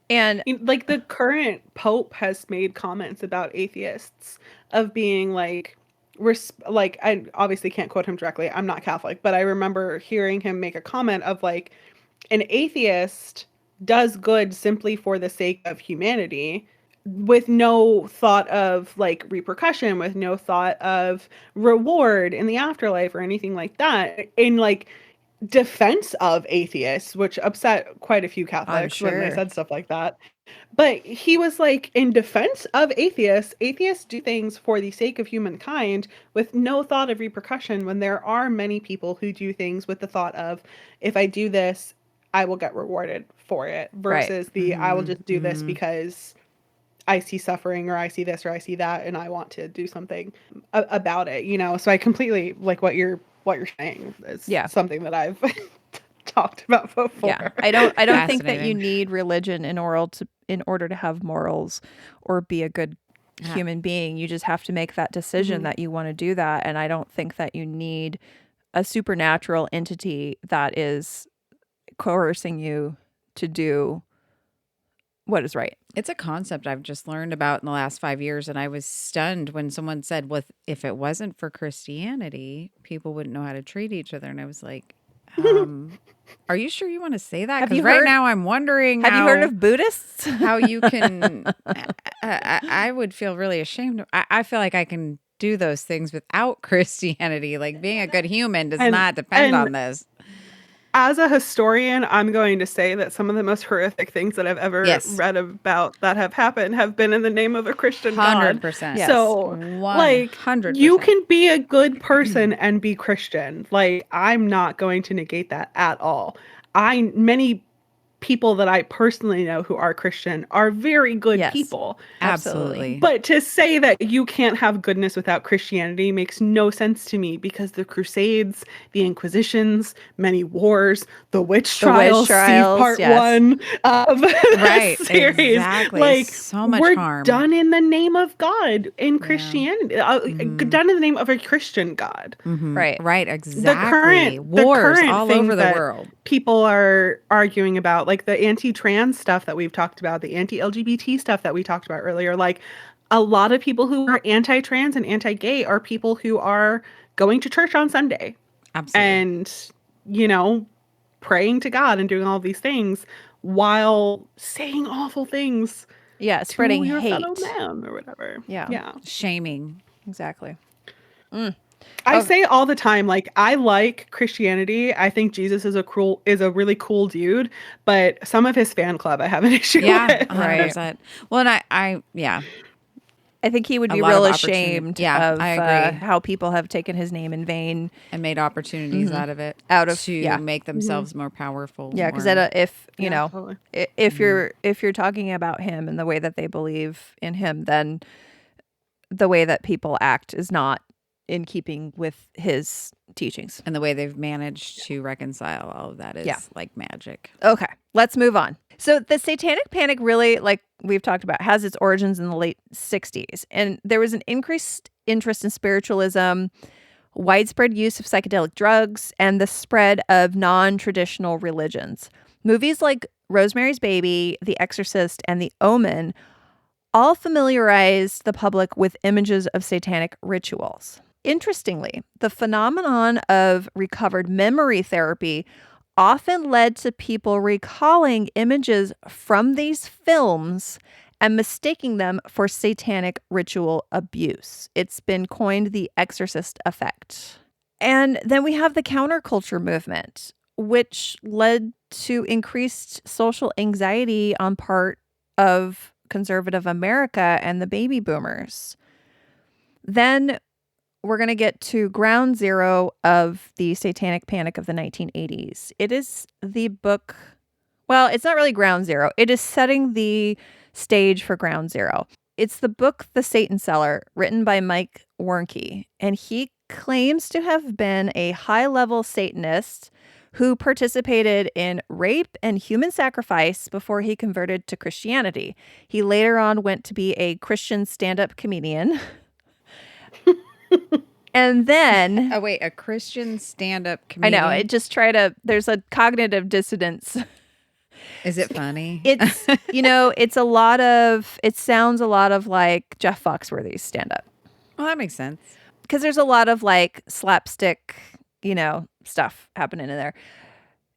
And like the current Pope has made comments about atheists of being like, I obviously can't quote him directly. I'm not Catholic, but I remember hearing him make a comment of like, an atheist does good simply for the sake of humanity, with no thought of like repercussion, with no thought of reward in the afterlife or anything like that. In like defense of atheists, which upset quite a few Catholics when they said stuff like that. But he was like, in defense of atheists do things for the sake of humankind with no thought of repercussion, when there are many people who do things with the thought of, if I do this, I will get rewarded for it, versus I will just do this because I see suffering, or I see this, or I see that, and I want to do something about it, So I completely like what you're saying. It's something that I've talked about before. Yeah, I don't think that you need religion in order to have morals or be a good human being. You just have to make that decision that you want to do that, and I don't think that you need a supernatural entity that is coercing you to do what is right. It's a concept I've just learned about in the last 5 years, and I was stunned when someone said, well, if it wasn't for Christianity, people wouldn't know how to treat each other. And I was like, are you sure you want to say that? Because right now I'm wondering, have you heard of Buddhists? How you can, I would feel really ashamed. I feel like I can do those things without Christianity. Like being a good human does not depend on this. As a historian, I'm going to say that some of the most horrific things that I've ever read about that have happened have been in the name of a Christian 100%. God. So, 100%. You can be a good person and be Christian. Like, I'm not going to negate that at all. Many people that I personally know who are Christian are very good Yes. people. Absolutely. But to say that you can't have goodness without Christianity makes no sense to me, because the Crusades, the Inquisitions, many wars, the witch trials, see part yes. 1 of Right, the series. exactly. Like, So much we're harm. done in the name of God in Yeah. Christianity. Mhm. Done in the name of a Christian God. Mhm. Right. Right, The exactly. current Wars all things over the that world. people are arguing about, like the anti-trans stuff that we've talked about, the anti-LGBT stuff that we talked about earlier, like a lot of people who are anti-trans and anti-gay are people who are going to church on Sunday Absolutely. and, you know, praying to God and doing all these things while saying awful things Yeah, to spreading your hate. fellow man or whatever. Yeah. Yeah. Shaming. Exactly. I Okay. say all the time, like, I like Christianity. I think Jesus is a really cool dude, but some of his fan club I have an issue Yeah, with. 100%. Well, and I yeah, I think he would a be lot of real opportunity. ashamed Yeah, of I agree. how people have taken his name in vain. And made opportunities out of it to yeah. make themselves more powerful. Yeah, because more- if you Yeah, know, totally. if you're talking about him and the way that they believe in him, then the way that people act is not in keeping with his teachings. and the way they've managed to reconcile all of that is Yeah. like magic. Okay, let's move on. So the Satanic Panic really, like we've talked about, has its origins in the late 60s. And there was an increased interest in spiritualism, widespread use of psychedelic drugs, and the spread of non-traditional religions. Movies like Rosemary's Baby, The Exorcist, and The Omen all familiarized the public with images of satanic rituals. Interestingly, the phenomenon of recovered memory therapy often led to people recalling images from these films and mistaking them for satanic ritual abuse. It's been coined the exorcist effect. And then we have the counterculture movement, which led to increased social anxiety on part of conservative America and the baby boomers. Then we're going to get to ground zero of the Satanic Panic of the 1980s. It is the book, well, it's not really ground zero. It is setting the stage for ground zero. It's the book The Satan Seller, written by Mike Warnke, and he claims to have been a high-level Satanist who participated in rape and human sacrifice before he converted to Christianity. He later on went to be a Christian stand-up comedian. And then... Oh, wait, a Christian stand-up comedian? I know, there's a cognitive dissonance. Is it funny? It's, it sounds a lot of like Jeff Foxworthy's stand-up. Well, that makes sense. Because there's a lot of like slapstick, stuff happening in there.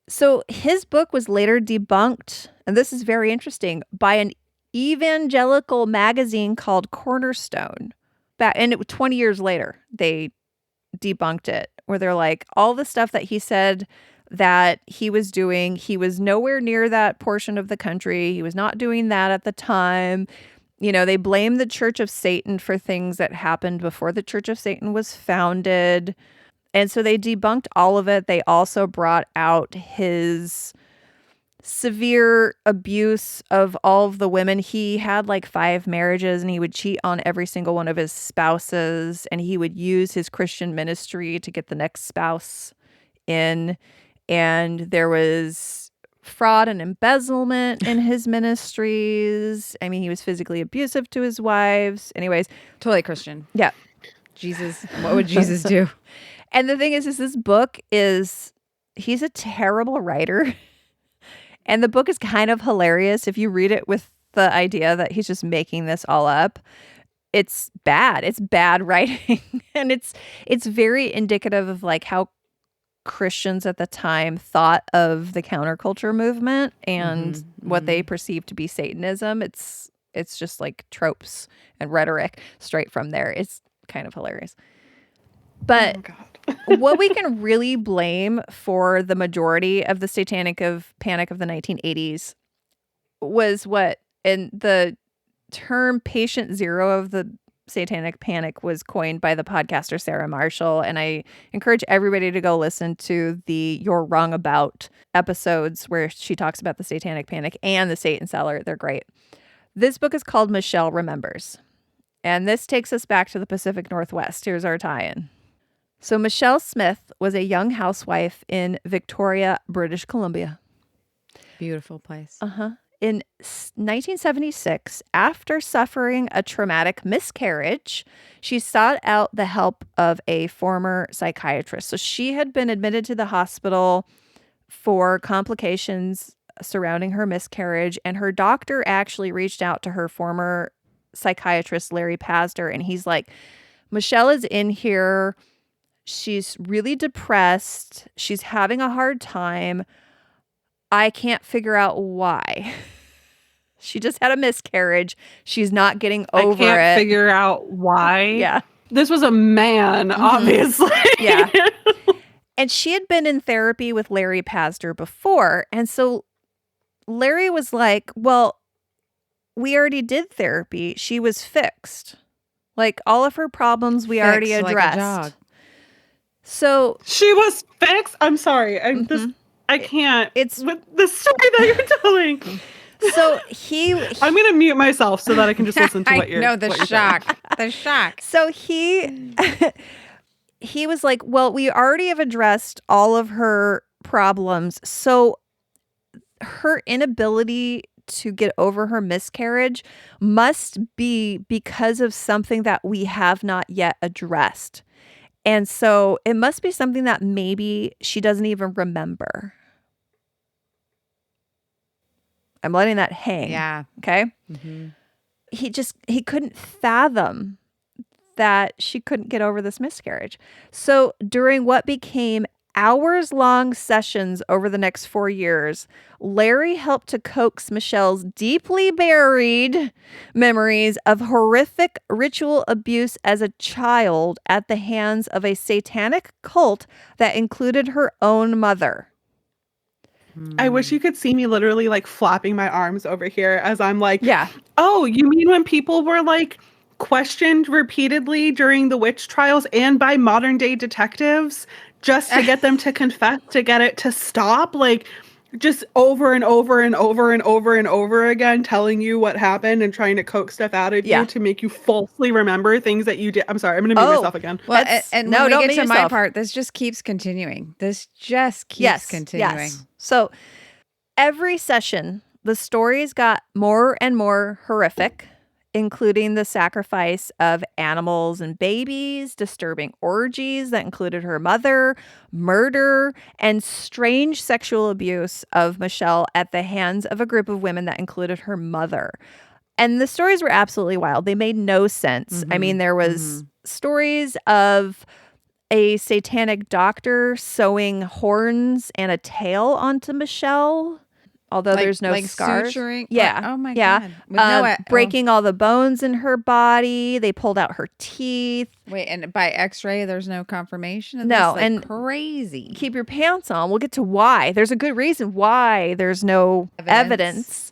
So his book was later debunked, and this is very interesting, by an evangelical magazine called Cornerstone. And 20 years later, they debunked it, where they're like, all the stuff that he said that he was doing, he was nowhere near that portion of the country. He was not doing that at the time. They blame the Church of Satan for things that happened before the Church of Satan was founded. And so they debunked all of it. They also brought out his severe abuse of all of the women. He had like 5 marriages, and he would cheat on every single one of his spouses, and he would use his Christian ministry to get the next spouse in. And there was fraud and embezzlement in his ministries. I mean, he was physically abusive to his wives. Anyways. Totally Christian. Yeah. Jesus. What would Jesus do? And the thing is this book he's a terrible writer. And the book is kind of hilarious if you read it with the idea that he's just making this all up. It's bad. It's bad writing. And it's very indicative of like how Christians at the time thought of the counterculture movement and what they perceived to be Satanism. It's just like tropes and rhetoric straight from there. It's kind of hilarious. But what we can really blame for the majority of the Satanic Panic of the 1980s was and the term patient zero of the Satanic Panic was coined by the podcaster Sarah Marshall, and I encourage everybody to go listen to the You're Wrong About episodes where she talks about the Satanic Panic and the Satan Cellar. They're great. This book is called Michelle Remembers, and this takes us back to the Pacific Northwest. Here's our tie-in. So Michelle Smith was a young housewife in Victoria, British Columbia. Beautiful place. In 1976, after suffering a traumatic miscarriage, she sought out the help of a former psychiatrist. So she had been admitted to the hospital for complications surrounding her miscarriage, and her doctor actually reached out to her former psychiatrist, Larry Pazder, and he's like, Michelle is in here. She's really depressed. She's having a hard time. I can't figure out why. She just had a miscarriage. She's not getting over it. I can't figure out why. Yeah. This was a man, obviously. Yeah. And she had been in therapy with Larry Pazder before. And so Larry was like, well, we already did therapy. She was fixed. Like all of her problems we already addressed. Like a dog. So she was fixed. I'm sorry. I can't. It's with the story that you're telling. So I'm going to mute myself so that I can just listen to what you're No, the what you're shock. saying. The shock. So he was like, well, we already have addressed all of her problems. So her inability to get over her miscarriage must be because of something that we have not yet addressed. And so it must be something that maybe she doesn't even remember. I'm letting that hang. Yeah. Okay. Mm-hmm. He couldn't fathom that she couldn't get over this miscarriage. So during what became hours-long sessions over the next 4 years, Larry helped to coax Michelle's deeply buried memories of horrific ritual abuse as a child at the hands of a satanic cult that included her own mother. I wish you could see me literally like flapping my arms over here as I'm like, Yeah. Oh, you mean when people were like questioned repeatedly during the witch trials and by modern day detectives just to get them to confess, to get it to stop? Like just over and over and over and over and over again, telling you what happened and trying to coax stuff out of you to make you falsely remember things that you did. I'm sorry, I'm going to mute myself again. Well, and no, when don't we mute get to my yourself. part, this just keeps continuing. This just keeps continuing. Yes. So every session, the stories got more and more horrific, including the sacrifice of animals and babies, disturbing orgies that included her mother, murder, and strange sexual abuse of Michelle at the hands of a group of women that included her mother. And the stories were absolutely wild. They made no sense. I mean, there was stories of a satanic doctor sewing horns and a tail onto Michelle, although there's no scars. Suturing? Yeah. Oh my God. With breaking all the bones in her body. They pulled out her teeth. Wait, and by x-ray, there's no confirmation of No, this? Like, and crazy. Keep your pants on. We'll get to why. There's a good reason why there's no evidence.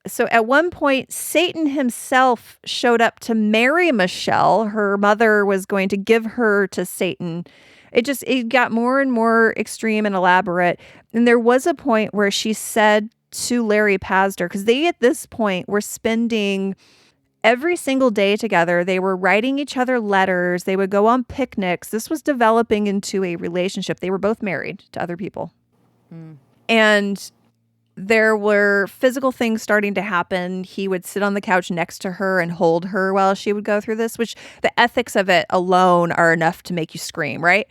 So at one point, Satan himself showed up to marry Michelle. Her mother was going to give her to Satan. It got more and more extreme and elaborate. And there was a point where she said to Larry Pazder, because they at this point were spending every single day together. They were writing each other letters. They would go on picnics. This was developing into a relationship. They were both married to other people. And there were physical things starting to happen. He would sit on the couch next to her and hold her while she would go through this, which the ethics of it alone are enough to make you scream, right?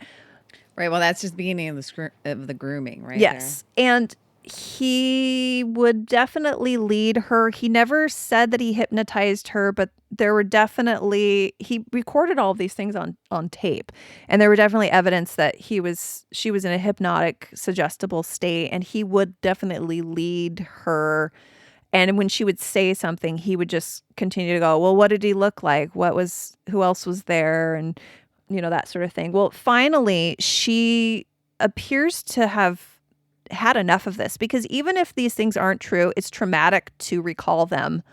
Right. Well, that's just the beginning of the grooming, right? Yes. And he would definitely lead her. He never said that he hypnotized her, but there were definitely, he recorded all of these things on tape. And there were definitely evidence that she was in a hypnotic, suggestible state, and he would definitely lead her. And when she would say something, he would just continue to go, well, what did he look like? Who else was there? And, that sort of thing. Well, finally, she appears to have had enough of this, because even if these things aren't true, it's traumatic to recall them.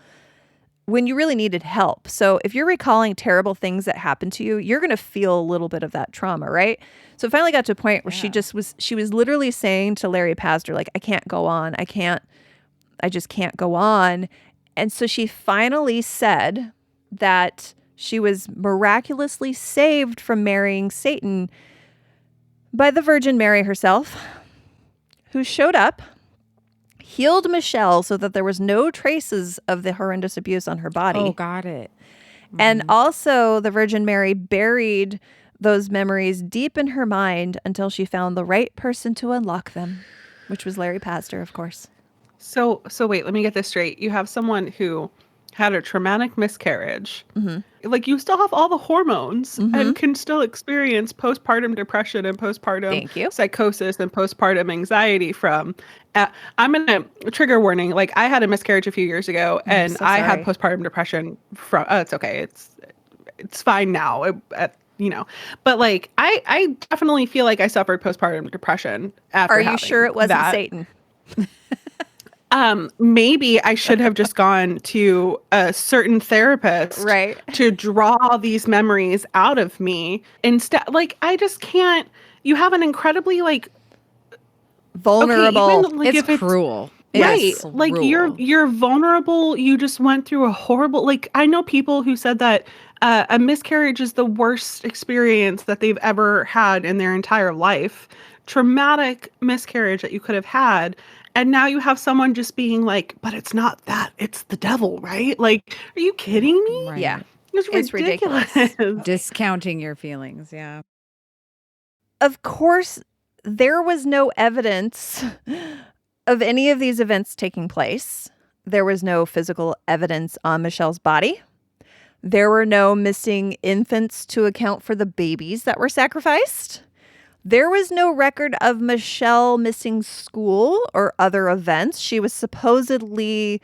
when you really needed help. So if you're recalling terrible things that happened to you, you're going to feel a little bit of that trauma, right? So it finally got to a point where Yeah. she was literally saying to Larry Pastor, like, I can't go on. I just can't go on. And so she finally said that she was miraculously saved from marrying Satan by the Virgin Mary herself, who showed up, healed Michelle so that there was no traces of the horrendous abuse on her body. Oh, got it. And also the Virgin Mary buried those memories deep in her mind until she found the right person to unlock them, which was Larry Pastor, of course. So wait, let me get this straight. You have someone who had a traumatic miscarriage. Like, you still have all the hormones and can still experience postpartum depression and postpartum Thank you. psychosis and postpartum anxiety from. I'm gonna trigger warning. Like, I had a miscarriage a few years ago, and so I had sorry. postpartum depression from. It's okay. It's fine now. But like, I definitely feel like I suffered postpartum depression after. Are you having sure it wasn't that. Satan? Maybe I should have just gone to a certain therapist, Right. to draw these memories out of me instead. Like, I just can't. You have an incredibly, like, Vulnerable. Okay, even, like, It's if cruel. right, It's like, cruel. you're vulnerable. You just went through a horrible. Like, I know people who said that a miscarriage is the worst experience that they've ever had in their entire life. Traumatic miscarriage that you could have had. And now you have someone just being like, but it's not that, it's the devil, right? Like, are you kidding me? Right. Yeah. It's It's ridiculous. ridiculous. Discounting your feelings. Yeah. Of course, there was no evidence of any of these events taking place. There was no physical evidence on Michelle's body. There were no missing infants to account for the babies that were sacrificed. There was no record of Michelle missing school or other events. She was supposedly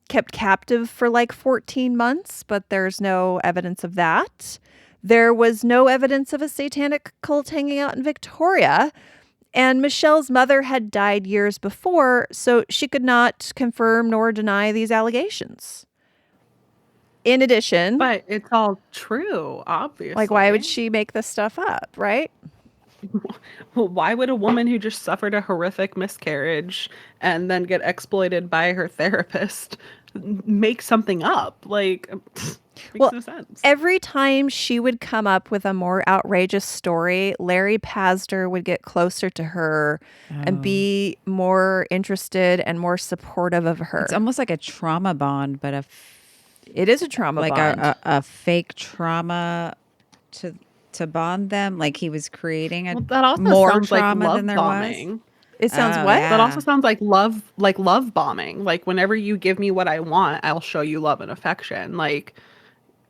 kept captive for like 14 months, but there's no evidence of that. There was no evidence of a satanic cult hanging out in Victoria. And Michelle's mother had died years before, so she could not confirm nor deny these allegations. In addition, But it's all true, obviously. like, why would she make this stuff up, right? Well, why would a woman who just suffered a horrific miscarriage and then get exploited by her therapist make something up? Like, makes Well, no sense. Every time she would come up with a more outrageous story, Larry Pastor would get closer to her and be more interested and more supportive of her. It's almost like a trauma bond, but It is a trauma like bond. a fake trauma to bond them. Like he was creating a Well, that also more sounds like trauma love than there bombing. It sounds Oh, what? yeah. That also sounds like love bombing. Like, whenever you give me what I want, I'll show you love and affection. Like,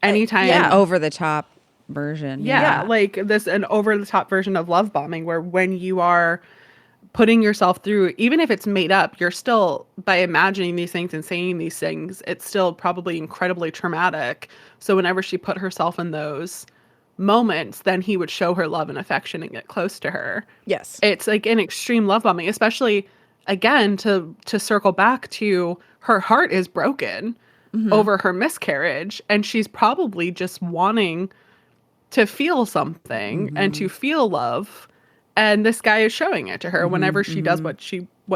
anytime. was. An over the top version. Yeah, like an over the top version of love bombing, where when you are putting yourself through, even if it's made up, you're still, by imagining these things and saying these things, it's still probably incredibly traumatic. So whenever she put herself in those moments, then he would show her love and affection and get close to her. Yes. It's like an extreme love bombing, especially, again, to circle back to, her heart is broken over her miscarriage, and she's probably just wanting to feel something and to feel love, and this guy is showing it to her whenever she does what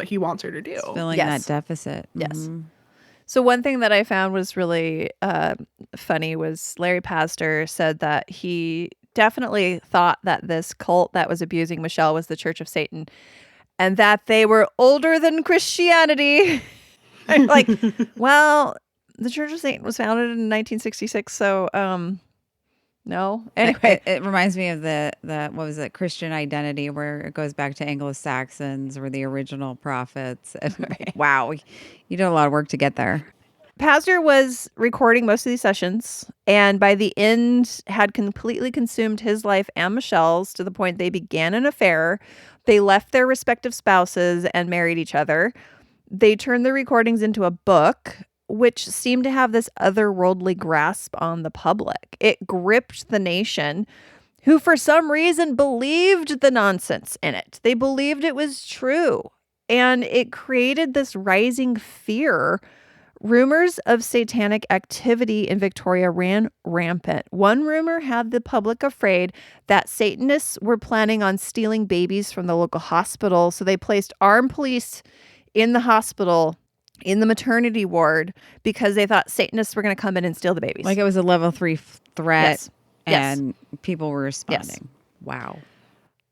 he wants her to do. Filling Yes. that deficit. Yes. Mhm. So one thing that I found was really funny was Larry Pastor said that he definitely thought that this cult that was abusing Michelle was the Church of Satan, and that they were older than Christianity. Like, well, the Church of Satan was founded in 1966, so no. Anyway, It reminds me of the what was it, Christian Identity, where it goes back to Anglo-Saxons were the original prophets. Wow, you did a lot of work to get there. Pastor was recording most of these sessions, and by the end had completely consumed his life and Michelle's, to the point they began an affair. They left their respective spouses and married each other. They turned the recordings into a book, which seemed to have this otherworldly grasp on the public. It gripped the nation, who for some reason believed the nonsense in it. They believed it was true. And it created this rising fear Rumors of satanic activity in Victoria ran rampant. One rumor had the public afraid that Satanists were planning on stealing babies from the local hospital, so they placed armed police in the hospital, in the maternity ward, because they thought Satanists were going to come in and steal the babies. Like it was a level 3 threat, Yes. and people were responding. Wow.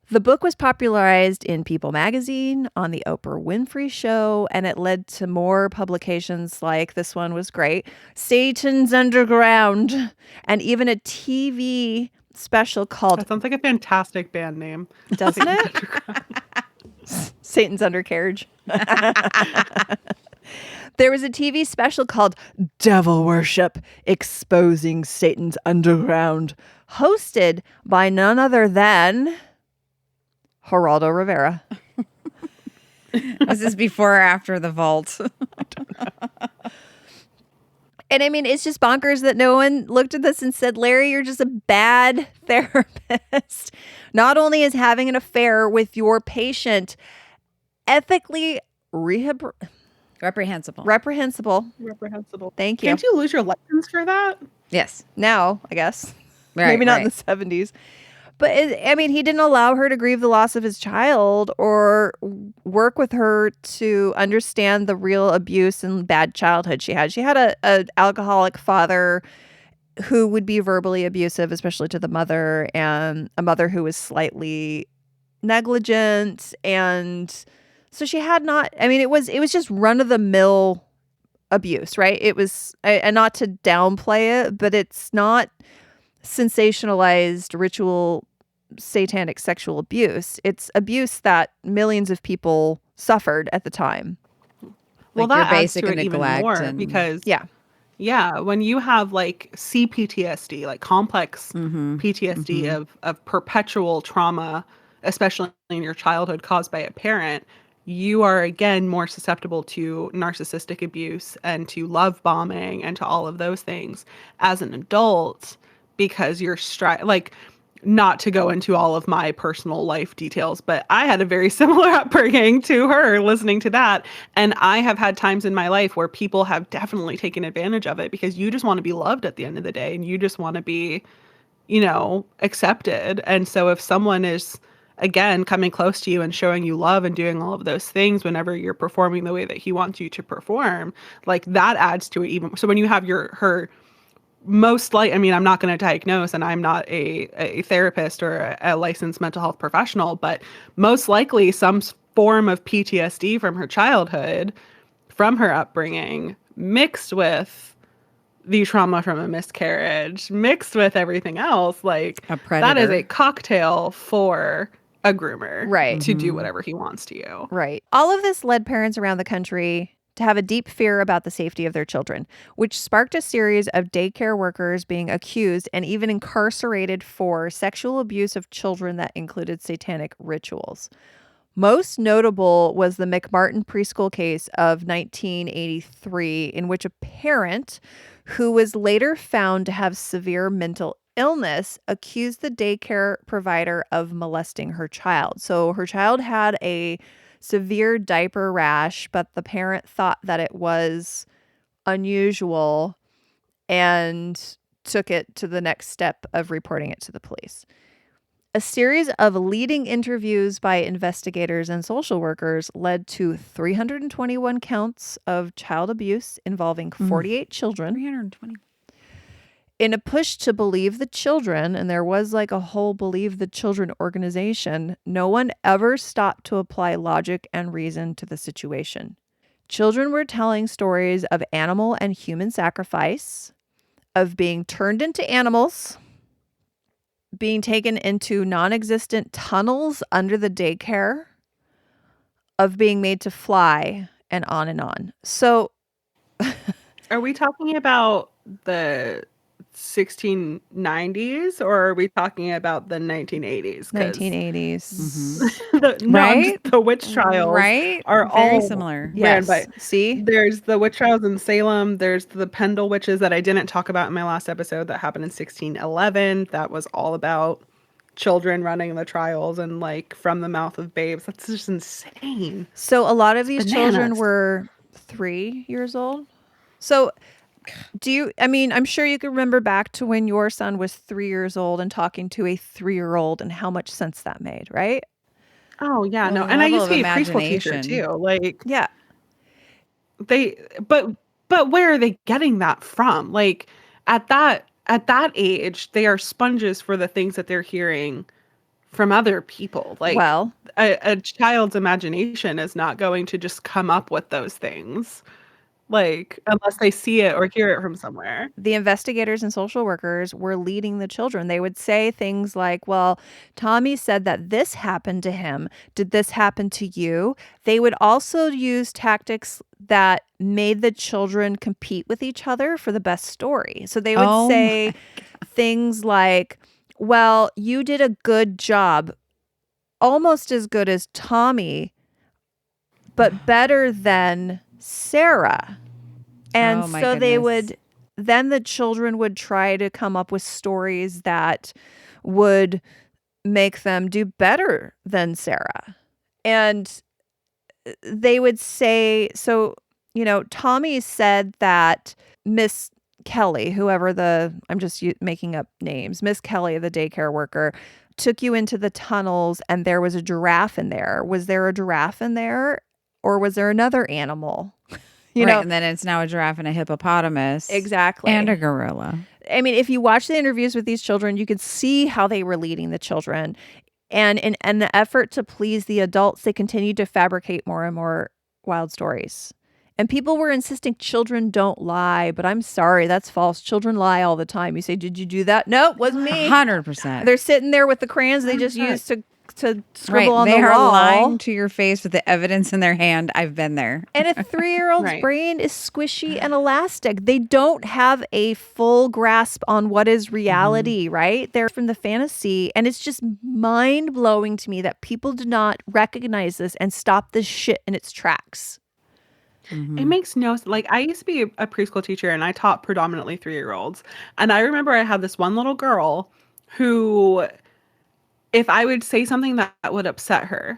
The book was popularized in People magazine, on the Oprah Winfrey Show, and it led to more publications like this one was great, Satan's Underground, and even a TV special called... That sounds like a fantastic band name. Doesn't it? Satan's Undercarriage. There was a TV special called Devil Worship, Exposing Satan's Underground, hosted by none other than Geraldo Rivera. Was this before or after the vault? And I mean, it's just bonkers that no one looked at this and said, Larry, you're just a bad therapist. Not only is having an affair with your patient ethically Reprehensible. Reprehensible. Thank you. Can't you lose your license for that? Yes. Now, I guess. Right, Maybe not in right. the 70s. But I mean, he didn't allow her to grieve the loss of his child or work with her to understand the real abuse and bad childhood she had. She had a alcoholic father who would be verbally abusive, especially to the mother, and a mother who was slightly negligent. And so she had not, I mean, it was just run of the mill abuse, right? It was, and not to downplay it, but it's not sensationalized ritual satanic sexual abuse. It's abuse that millions of people suffered at the time. Well, Like your that adds basic to it even neglect more and- because Yeah. when you have like CPTSD, like complex PTSD of perpetual trauma, especially in your childhood caused by a parent, you are again more susceptible to narcissistic abuse and to love bombing and to all of those things as an adult because you're like, not to go into all of my personal life details, but I had a very similar upbringing to her listening to that. And I have had times in my life where people have definitely taken advantage of it because you just want to be loved at the end of the day and you just want to be, accepted. And so if someone is, again, coming close to you and showing you love and doing all of those things whenever you're performing the way that he wants you to perform, like that adds to it even. So when you have her most like, I mean, I'm not going to diagnose and I'm not a therapist or a licensed mental health professional, but most likely some form of PTSD from her childhood, from her upbringing, mixed with the trauma from a miscarriage, mixed with everything else, like A predator. that is a cocktail for a groomer Right. to do whatever he wants to you. Right. All of this led parents around the country to have a deep fear about the safety of their children, which sparked a series of daycare workers being accused and even incarcerated for sexual abuse of children that included satanic rituals. Most notable was the McMartin preschool case of 1983, in which a parent who was later found to have severe mental illness accused the daycare provider of molesting her child. So her child had a severe diaper rash, but the parent thought that it was unusual and took it to the next step of reporting it to the police. A series of leading interviews by investigators and social workers led to 321 counts of child abuse involving 48 children. 320. In a push to believe the children, and there was like a whole Believe the Children organization, no one ever stopped to apply logic and reason to the situation. Children were telling stories of animal and human sacrifice, of being turned into animals, being taken into non-existent tunnels under the daycare, of being made to fly, and on and on. So, Are we talking about the 1690s or are we talking about the 1980s? 1980s. Right? The witch trials Right? are Very all similar. ran Yes. by. See? There's the witch trials in Salem. There's the Pendle witches that I didn't talk about in my last episode that happened in 1611. That was all about children running the trials and like from the mouth of babes. That's just insane. So a lot of these children bananas. were 3 years old. So I mean, I'm sure you can remember back to when your son was 3 years old and talking to a 3-year-old and how much sense that made, right? Oh, yeah, Well, no, the and I level used of to be a preschool teacher imagination. too, like, Yeah. they but where are they getting that from? Like, at that age, they are sponges for the things that they're hearing from other people. Like, Well, a child's imagination is not going to just come up with those things, like, unless they see it or hear it from somewhere. the investigators and social workers were leading the children. They would say things like, well, Tommy said that this happened to him. Did this happen to you? They would also use tactics that made the children compete with each other for the best story. So they would Oh my. say things like, well, you did a good job, almost as good as Tommy, but better than Sarah. And Oh my so they goodness. would, then the children would try to come up with stories that would make them do better than Sarah. And they would say, so, Tommy said that Miss Kelly, I'm just making up names, Miss Kelly, the daycare worker, took you into the tunnels and there was a giraffe in there. Was there a giraffe in there or was there another animal? You Right. know, And then it's now a giraffe and a hippopotamus and a exactly. gorilla. I mean, if you watch the interviews with these children, you could see how they were leading the children. And in the effort to please the adults, they continued to fabricate more and more wild stories. And people were insisting children don't lie, but I'm sorry, that's false. Children lie all the time. You say, "Did you do that?" No, it wasn't me. 100%. They're sitting there with the crayons they just 100%. used to scribble Right. on They the are lying wall. to your face with the evidence in their hand. I've been there. And a 3-year-old's Right. brain is squishy and elastic. They don't have a full grasp on what is reality, right? They're from the fantasy. And it's just mind blowing to me that people do not recognize this and stop this shit in its tracks. It makes no like, I used to be a preschool teacher, and I taught predominantly 3-year-olds, and I remember I had this one little girl who, if I would say something that would upset her,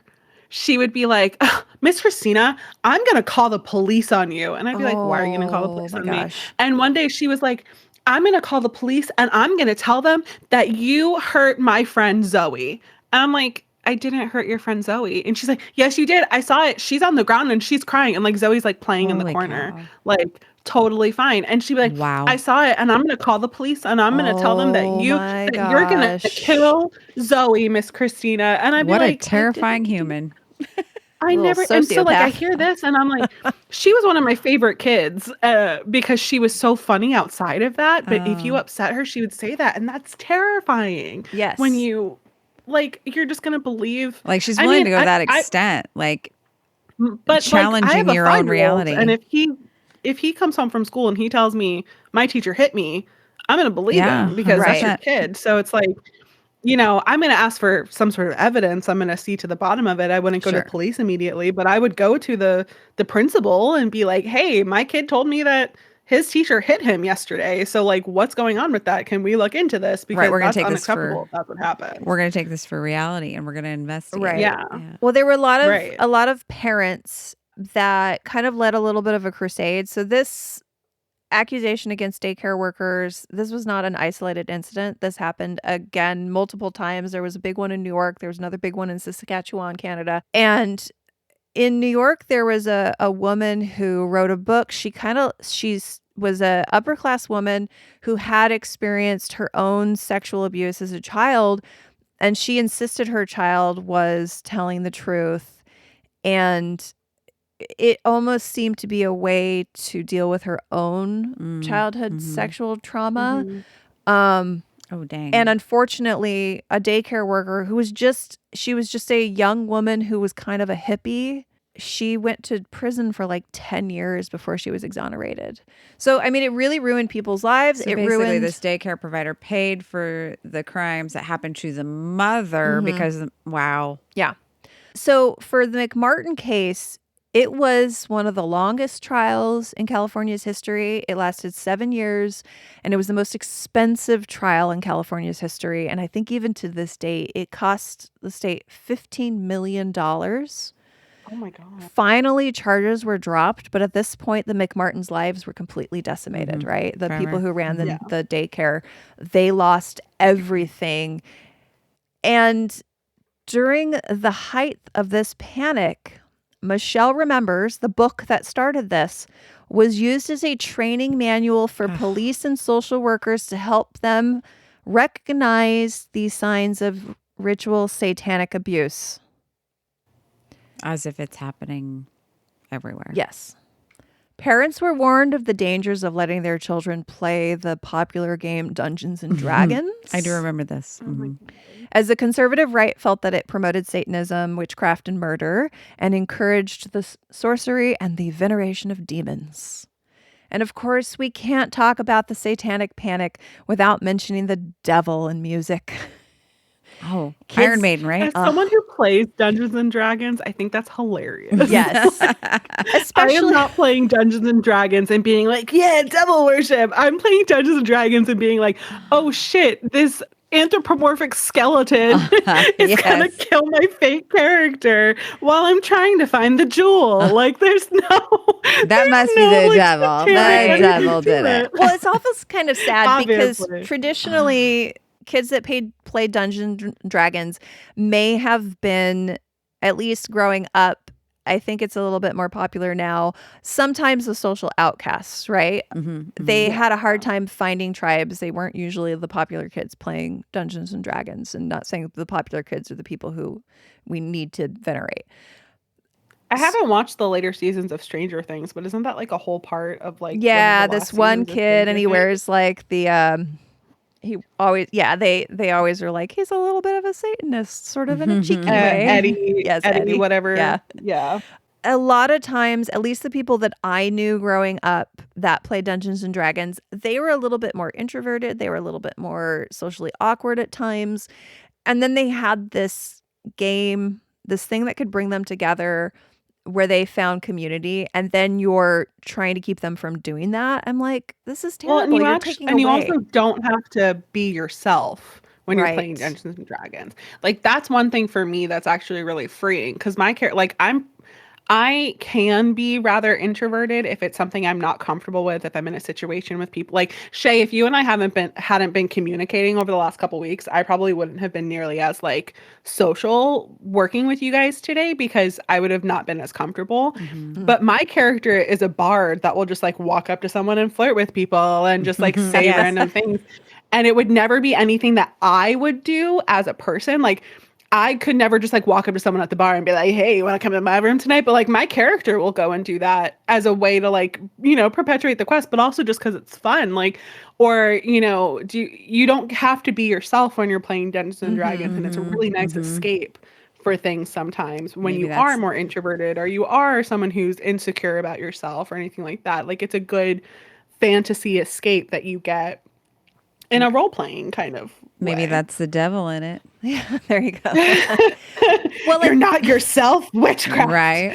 she would be like, "Ugh, Miss Christina, I'm gonna call the police on you." And I'd be like, "Why are you gonna call the Oh police my on me?" gosh. And one day she was like, "I'm gonna call the police and I'm gonna tell them that you hurt my friend Zoe." And I'm like, "I didn't hurt your friend Zoe." And she's like, "Yes, you did. I saw it. She's on the ground and she's crying." And like Zoe's like playing in the Holy corner, cow. like totally fine. And she'd be like, "I Wow. saw it and I'm gonna call the police and I'm gonna tell them that Oh my you're gonna gosh. kill Zoe, Miss Christina." And I'd be What a like, "I didn't terrifying do." human. I Little never, and so like I sociopath. hear this and I'm like, she was one of my favorite kids, because she was so funny outside of that. But if you Oh. upset her, she would say that, and that's terrifying. When Yes. you like, you're just gonna believe. Like she's I willing mean, to go to that extent, like but like I have challenging a your own 5-year-old, and reality. if he comes home from school and he tells me my teacher hit me, I'm gonna believe Yeah, him because that's Right. your 100%. kid. So it's like, I'm going to ask for some sort of evidence. I'm going to see to the bottom of it. I wouldn't go to the Sure. police immediately, but I would go to the principal and be like, "Hey, my kid told me that his teacher hit him yesterday. So like, what's going on with that? Can we look into this? Right. Because that's unacceptable if that's what happened." We're gonna take this for reality and we're gonna investigate it. Right. Yeah, Yeah. Well, there were right. a lot of parents that kind of led a little bit of a crusade. So this accusation against daycare workers, this was not an isolated incident. This happened again multiple times. There was a big one in New York. There was another big one in Saskatchewan, Canada. And in New York, there was a woman who wrote a book. She's was a upper class woman who had experienced her own sexual abuse as a child, and she insisted her child was telling the truth. And it almost seemed to be a way to deal with her own childhood sexual trauma. Mhm. Um, Oh dang. and unfortunately, a daycare worker she was just a young woman who was kind of a hippie. She went to prison for like 10 years before she was exonerated. So, I mean, it really ruined people's lives. So It basically, ruined. this daycare provider paid for the crimes that happened to the mother because, wow. Yeah. So for the McMartin case, it was one of the longest trials in California's history. It lasted 7 years, and it was the most expensive trial in California's history. And I think even to this day, it cost the state $15 million Oh my God. Finally, charges were dropped, but at this point, the McMartins' lives were completely decimated, right? The people who ran Yeah. the daycare, they lost everything. And during the height of this panic, Michelle remembers the book that started this was used as a training manual for police and social workers to help them recognize these signs of ritual satanic abuse. As if it's happening everywhere. Yes. Parents were warned of the dangers of letting their children play the popular game Dungeons and Dragons. I do remember this. As the conservative right felt that it promoted Satanism, witchcraft, and murder, and encouraged the sorcery and the veneration of demons. And of course, we can't talk about the satanic panic without mentioning the devil in music. Oh, Kids- Iron Maiden, right? As someone who plays Dungeons and Dragons, I think that's hilarious. Yes. I Especially am not playing Dungeons and Dragons and being like, yeah, devil worship. I'm playing Dungeons and Dragons and being like, oh shit, this anthropomorphic skeleton is gonna kill my fake character while I'm trying to find the jewel. Like, there's no. That must be the devil. The devil did it. Well, it's almost kind of sad because Obviously. traditionally, kids that play Dungeons and Dragons may have been, at least growing up, I think it's a little bit more popular now, sometimes the social outcasts, right? They had a hard time finding tribes. They weren't usually the popular kids playing Dungeons and Dragons, and not saying the popular kids are the people who we need to venerate. I haven't watched the later seasons of Stranger Things, but isn't that like a whole part of like Yeah, one of the this last one seasons of kid, and Stranger he Things? wears like the he always they always are like, he's a little bit of a Satanist, sort of in a cheeky way. Eddie, Yes, Eddie, whatever. Yeah. A lot of times, at least the people that I knew growing up that played Dungeons and Dragons, they were a little bit more introverted. They were a little bit more socially awkward at times. And then they had this game, this thing that could bring them together where they found community. And then you're trying to keep them from doing that. I'm like, this is terrible. Well, You're taking you away. also don't have to be yourself when you're playing Right. Dungeons and Dragons. Like, that's one thing for me that's actually really freeing, because my character, like, I can be rather introverted if it's something I'm not comfortable with, if I'm in a situation with people. Like, Shay, if you and I hadn't been communicating over the last couple weeks, I probably wouldn't have been nearly as like social working with you guys today, because I would have not been as comfortable. But my character is a bard that will just like walk up to someone and flirt with people and just like say random things. And it would never be anything that I would do as a person. Like, I could never just like walk up to someone at the bar and be like, hey, you want to come to my room tonight? But like, my character will go and do that as a way to like, you know, perpetuate the quest, but also just because it's fun. Like, or, you know, you don't have to be yourself when you're playing Dungeons and Dragons. And it's a really nice escape for things sometimes when Maybe you are more introverted, or you are someone who's insecure about yourself or anything like that. Like, it's a good fantasy escape that you get in a role-playing kind of Maybe way. that's the devil in it. Yeah, there you go. Well, you're not yourself, witchcraft. Right.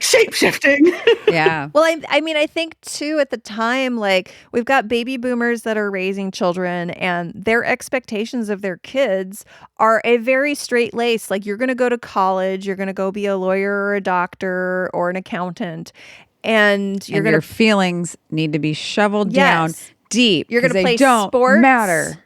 Shape-shifting. Yeah. Well, I mean, I think too at the time, like we've got baby boomers that are raising children, and their expectations of their kids are a very straight lace. Like, you're going to go to college, you're going to go be a lawyer or a doctor or an accountant, and you're going your to feelings need to be shoveled down deep. You're going to 'cause play they don't sports. matter.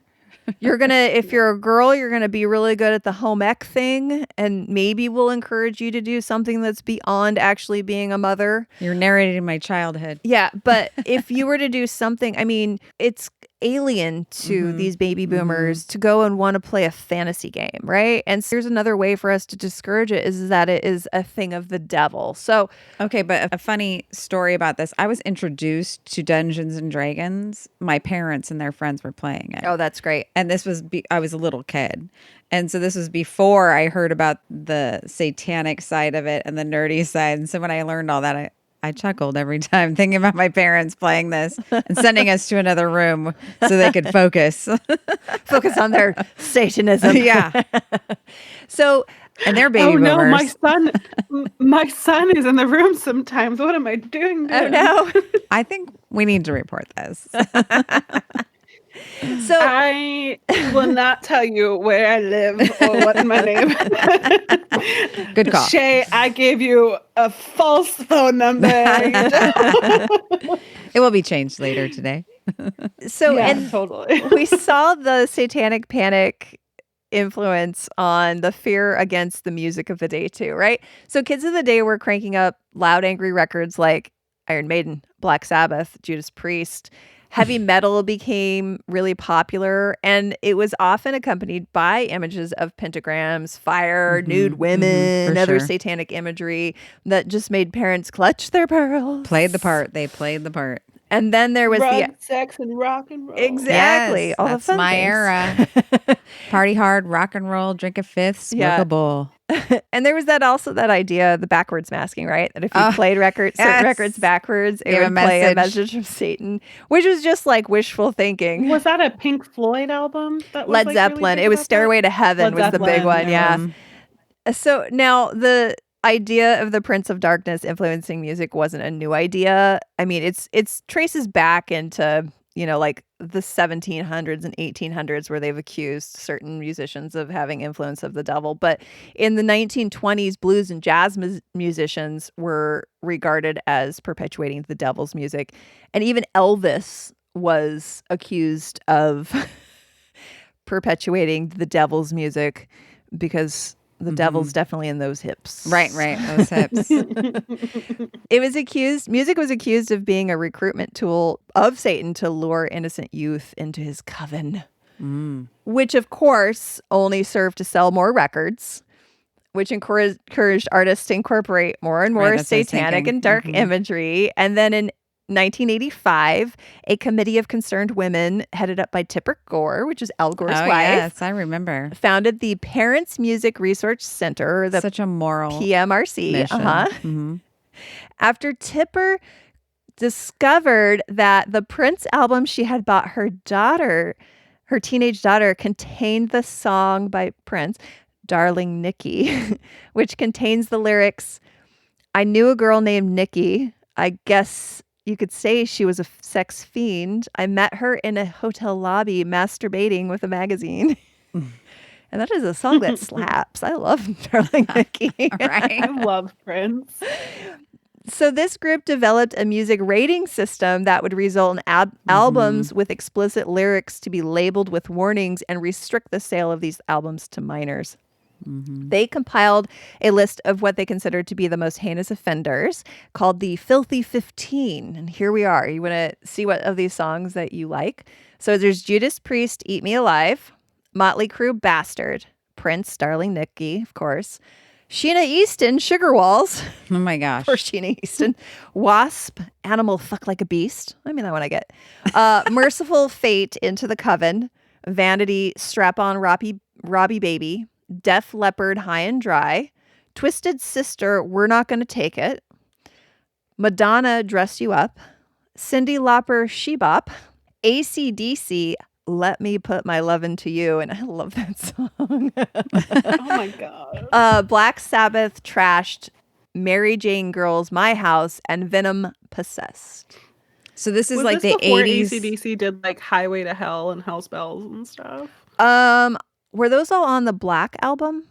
You're going to, if you're a girl, you're going to be really good at the home ec thing, and maybe we'll encourage you to do something that's beyond actually being a mother. You're narrating my childhood. Yeah, but if you were to do something, I mean, it's alien to these baby boomers to go and want to play a fantasy game, right? And here's another way for us to discourage it, is that it is a thing of the devil. So, Okay, but a funny story about this. I was introduced to Dungeons and Dragons. My parents and their friends were playing it. oh, that's great. And this was, I was a little kid. And so this was before I heard about the satanic side of it and the nerdy side. And so when I learned all that, I chuckled every time thinking about my parents playing this and sending us to another room so they could focus. Focus on their Satanism. Yeah. So, And they're baby Oh no, boomers. my son is in the room sometimes. What am I doing? oh no. I think we need to report this. So, I will not tell you where I live or what's my name. Good call. Shay, I gave you a false phone number. It will be changed later today. So, Yeah, and totally. we saw the Satanic Panic influence on the fear against the music of the day too, right? So kids of the day were cranking up loud, angry records like Iron Maiden, Black Sabbath, Judas Priest. Heavy metal became really popular, and it was often accompanied by images of pentagrams, fire, nude women, for other sure. satanic imagery that just made parents clutch their pearls. Played the part. They played the part. And then there was Drug, sex, and rock and roll. exactly Yes, all the that's fun my things. era. Party hard, rock and roll, drink a fifth, smoke Yeah. a bowl. And there was that idea, the backwards masking, right? That if you Oh, played certain yes. records backwards, it Gave a would play a message. message from Satan, which was just like wishful thinking. Was that a Pink Floyd album? That was Led like Zeppelin. Really big It was about Stairway to Heaven Led was the big Zeppelin, one, yeah. Mhm. So now the idea of the Prince of Darkness influencing music wasn't a new idea. I mean, it's traces back into, like the 1700s and 1800s where they've accused certain musicians of having influence of the devil. But in the 1920s, blues and jazz musicians were regarded as perpetuating the devil's music. And even Elvis was accused of perpetuating the devil's music because the devil's definitely in those hips. Right, those hips. Music was accused of being a recruitment tool of Satan to lure innocent youth into his coven, which of course only served to sell more records, which encouraged artists to incorporate more and more That's what I was satanic thinking. and dark imagery. And then in 1985, a committee of concerned women headed up by Tipper Gore, which is Al Gore's Oh, wife, yes, I remember. founded the Parents Music Research Center, the Such a moral PMRC. mission. Uh-huh. After Tipper discovered that the Prince album she had bought her teenage daughter, contained the song by Prince, Darling Nikki, which contains the lyrics, "I knew a girl named Nikki. I guess you could say she was a sex fiend. I met her in a hotel lobby masturbating with a magazine." And that is a song that slaps. I love Darling Nikki. Right. I love Prince. So this group developed a music rating system that would result in albums with explicit lyrics to be labeled with warnings and restrict the sale of these albums to minors. They compiled a list of what they considered to be the most heinous offenders called the Filthy 15. And here we are. You want to see what of these songs that you like? So there's Judas Priest, Eat Me Alive, Motley Crue, Bastard, Prince, Darling Nikki, of course, Sheena Easton, Sugar Walls. Oh my gosh. Poor Sheena Easton. Wasp, Animal, Fuck Like a Beast. I mean, that one I get. Merciful Fate, Into the Coven, Vanity, Strap On, Robbie Baby, Def Leppard, High and Dry, Twisted Sister, We're Not Gonna Take It, Madonna, Dress You Up, Cyndi Lauper, She Bop, AC/DC, Let Me Put My Love Into You. And I love that song. Oh my god. Black Sabbath trashed Mary Jane Girls, My House, and Venom, Possessed. So this is Was like this the before 80s. AC/DC did like Highway to Hell and Hell's Bells and stuff? Were those all on the Black album?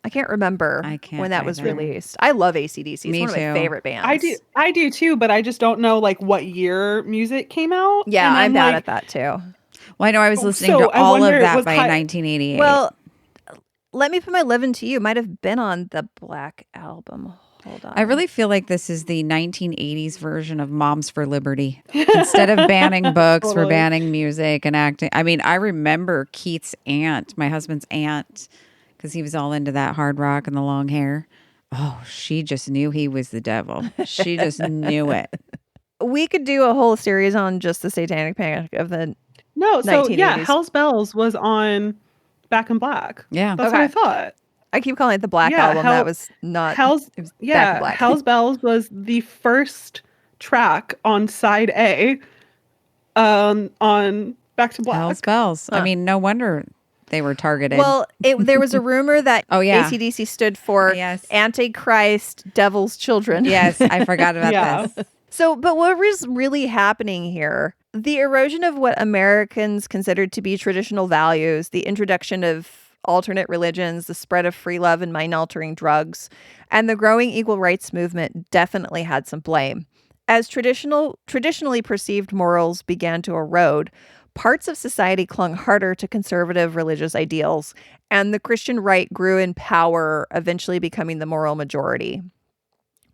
I can't remember I can't when that was either. released. I love AC/DC. It's Me one of my too. favorite bands. I do too, but I just don't know like what year music came out. Yeah, And I'm bad like, at that too. Well, I know I was listening So to I all of wonder, that was by 1988. Well, Let Me Put My Love Into You might have been on the Black album. Hold on. I really feel like this is the 1980s version of Moms for Liberty. Instead of banning books, we're Totally. banning music and acting. I mean, I remember Keith's aunt, my husband's aunt, because he was all into that hard rock and the long hair. Oh, she just knew he was the devil. She just knew it. We could do a whole series on just the Satanic Panic of the. No, so yeah, 1980s. Hell's Bells was on Back in Black. Yeah. That's Okay. what I thought. I keep calling it the Black Yeah, album. That was not. Hell's it was Back in Black. Hell's Bells was the first track on side A on Back to Black. Hell's Bells. I Huh. mean, no wonder they were targeted. Well, there was a rumor that Oh, yeah. AC/DC stood for Yes. Antichrist, Devil's Children. Yes, I forgot about Yeah. this. So, but what was really happening here? The erosion of what Americans considered to be traditional values, the introduction of alternate religions, the spread of free love and mind-altering drugs, and the growing equal rights movement definitely had some blame. As traditionally perceived morals began to erode, parts of society clung harder to conservative religious ideals, and the Christian right grew in power, eventually becoming the moral majority.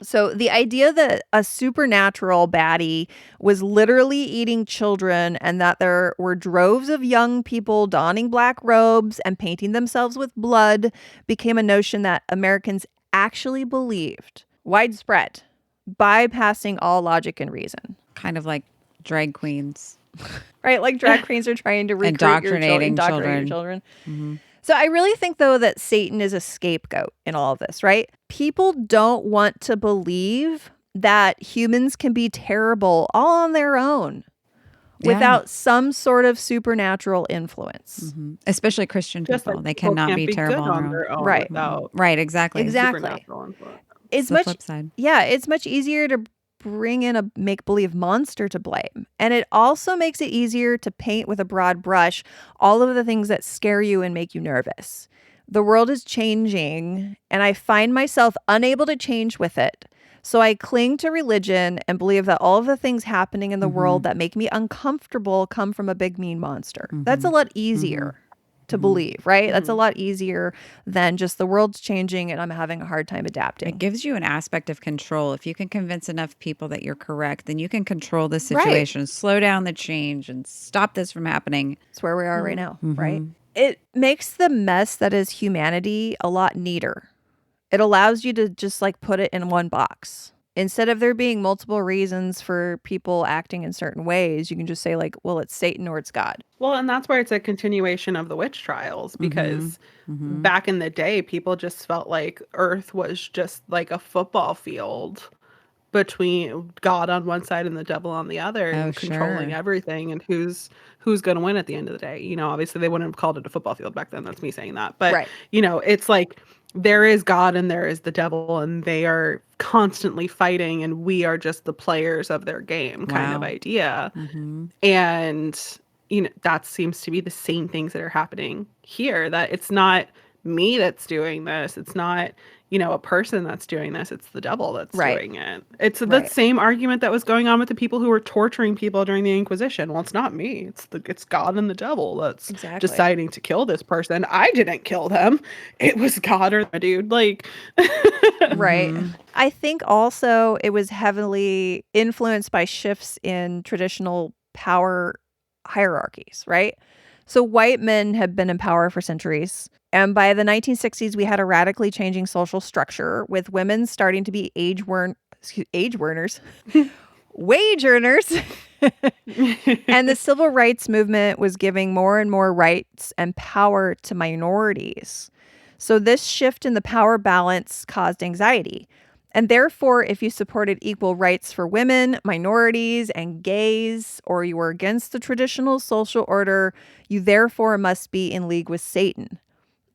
So the idea that a supernatural baddie was literally eating children and that there were droves of young people donning black robes and painting themselves with blood became a notion that Americans actually believed, widespread, bypassing all logic and reason. Kind of like drag queens. Right? Like drag queens are trying to recruit Indoctrinating your children. children. Mm-hmm. So I really think, though, that Satan is a scapegoat in all of this, right? People don't want to believe that humans can be terrible all on their own without some sort of supernatural influence. Mm-hmm. Especially Christian Just people. like They people cannot can't be good terrible on their own Right. without Right, exactly. supernatural influence. It's the much flip side. Yeah, it's much easier to bring in a make-believe monster to blame. And it also makes it easier to paint with a broad brush all of the things that scare you and make you nervous. The world is changing, and I find myself unable to change with it. So I cling to religion and believe that all of the things happening in the world that make me uncomfortable come from a big mean monster. That's a lot easier to believe, right? That's a lot easier than just the world's changing and I'm having a hard time adapting. It gives you an aspect of control. If you can convince enough people that you're correct, then you can control the situation, slow down the change, and stop this from happening. It's where we are right now, right? It makes the mess that is humanity a lot neater. It allows you to just like put it in one box. Instead of there being multiple reasons for people acting in certain ways, you can just say like, well, it's Satan or it's God. Well, and that's where it's a continuation of the witch trials because back in the day, people just felt like Earth was just like a football field between God on one side and the devil on the other and controlling everything and who's going to win at the end of the day. You know, obviously they wouldn't have called it a football field back then. That's me saying that. But, you know, it's like there is God and there is the devil and they are constantly fighting and we are just the players of their game kind of idea. And, you know, that seems to be the same things that are happening here, that it's not me that's doing this. It's not, you know, a person that's doing this. It's the devil that's doing it. It's the same argument that was going on with the people who were torturing people during the Inquisition. Well, it's not me. It's God and the devil that's deciding to kill this person. I didn't kill them. It was God or the dude. Like, right. I think also it was heavily influenced by shifts in traditional power hierarchies, right? So white men have been in power for centuries. And by the 1960s, we had a radically changing social structure with women starting to be wage earners. And the civil rights movement was giving more and more rights and power to minorities. So this shift in the power balance caused anxiety. And therefore, if you supported equal rights for women, minorities, and gays, or you were against the traditional social order, you therefore must be in league with Satan.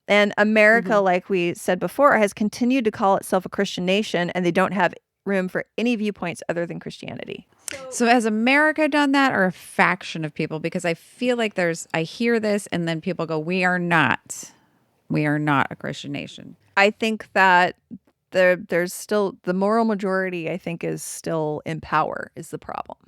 And America, like we said before, has continued to call itself a Christian nation, and they don't have room for any viewpoints other than Christianity. So has America done that, or a faction of people? Because I feel like I hear this and then people go, we are not a Christian nation. I think that there's still the moral majority, I think, is still in power is the problem.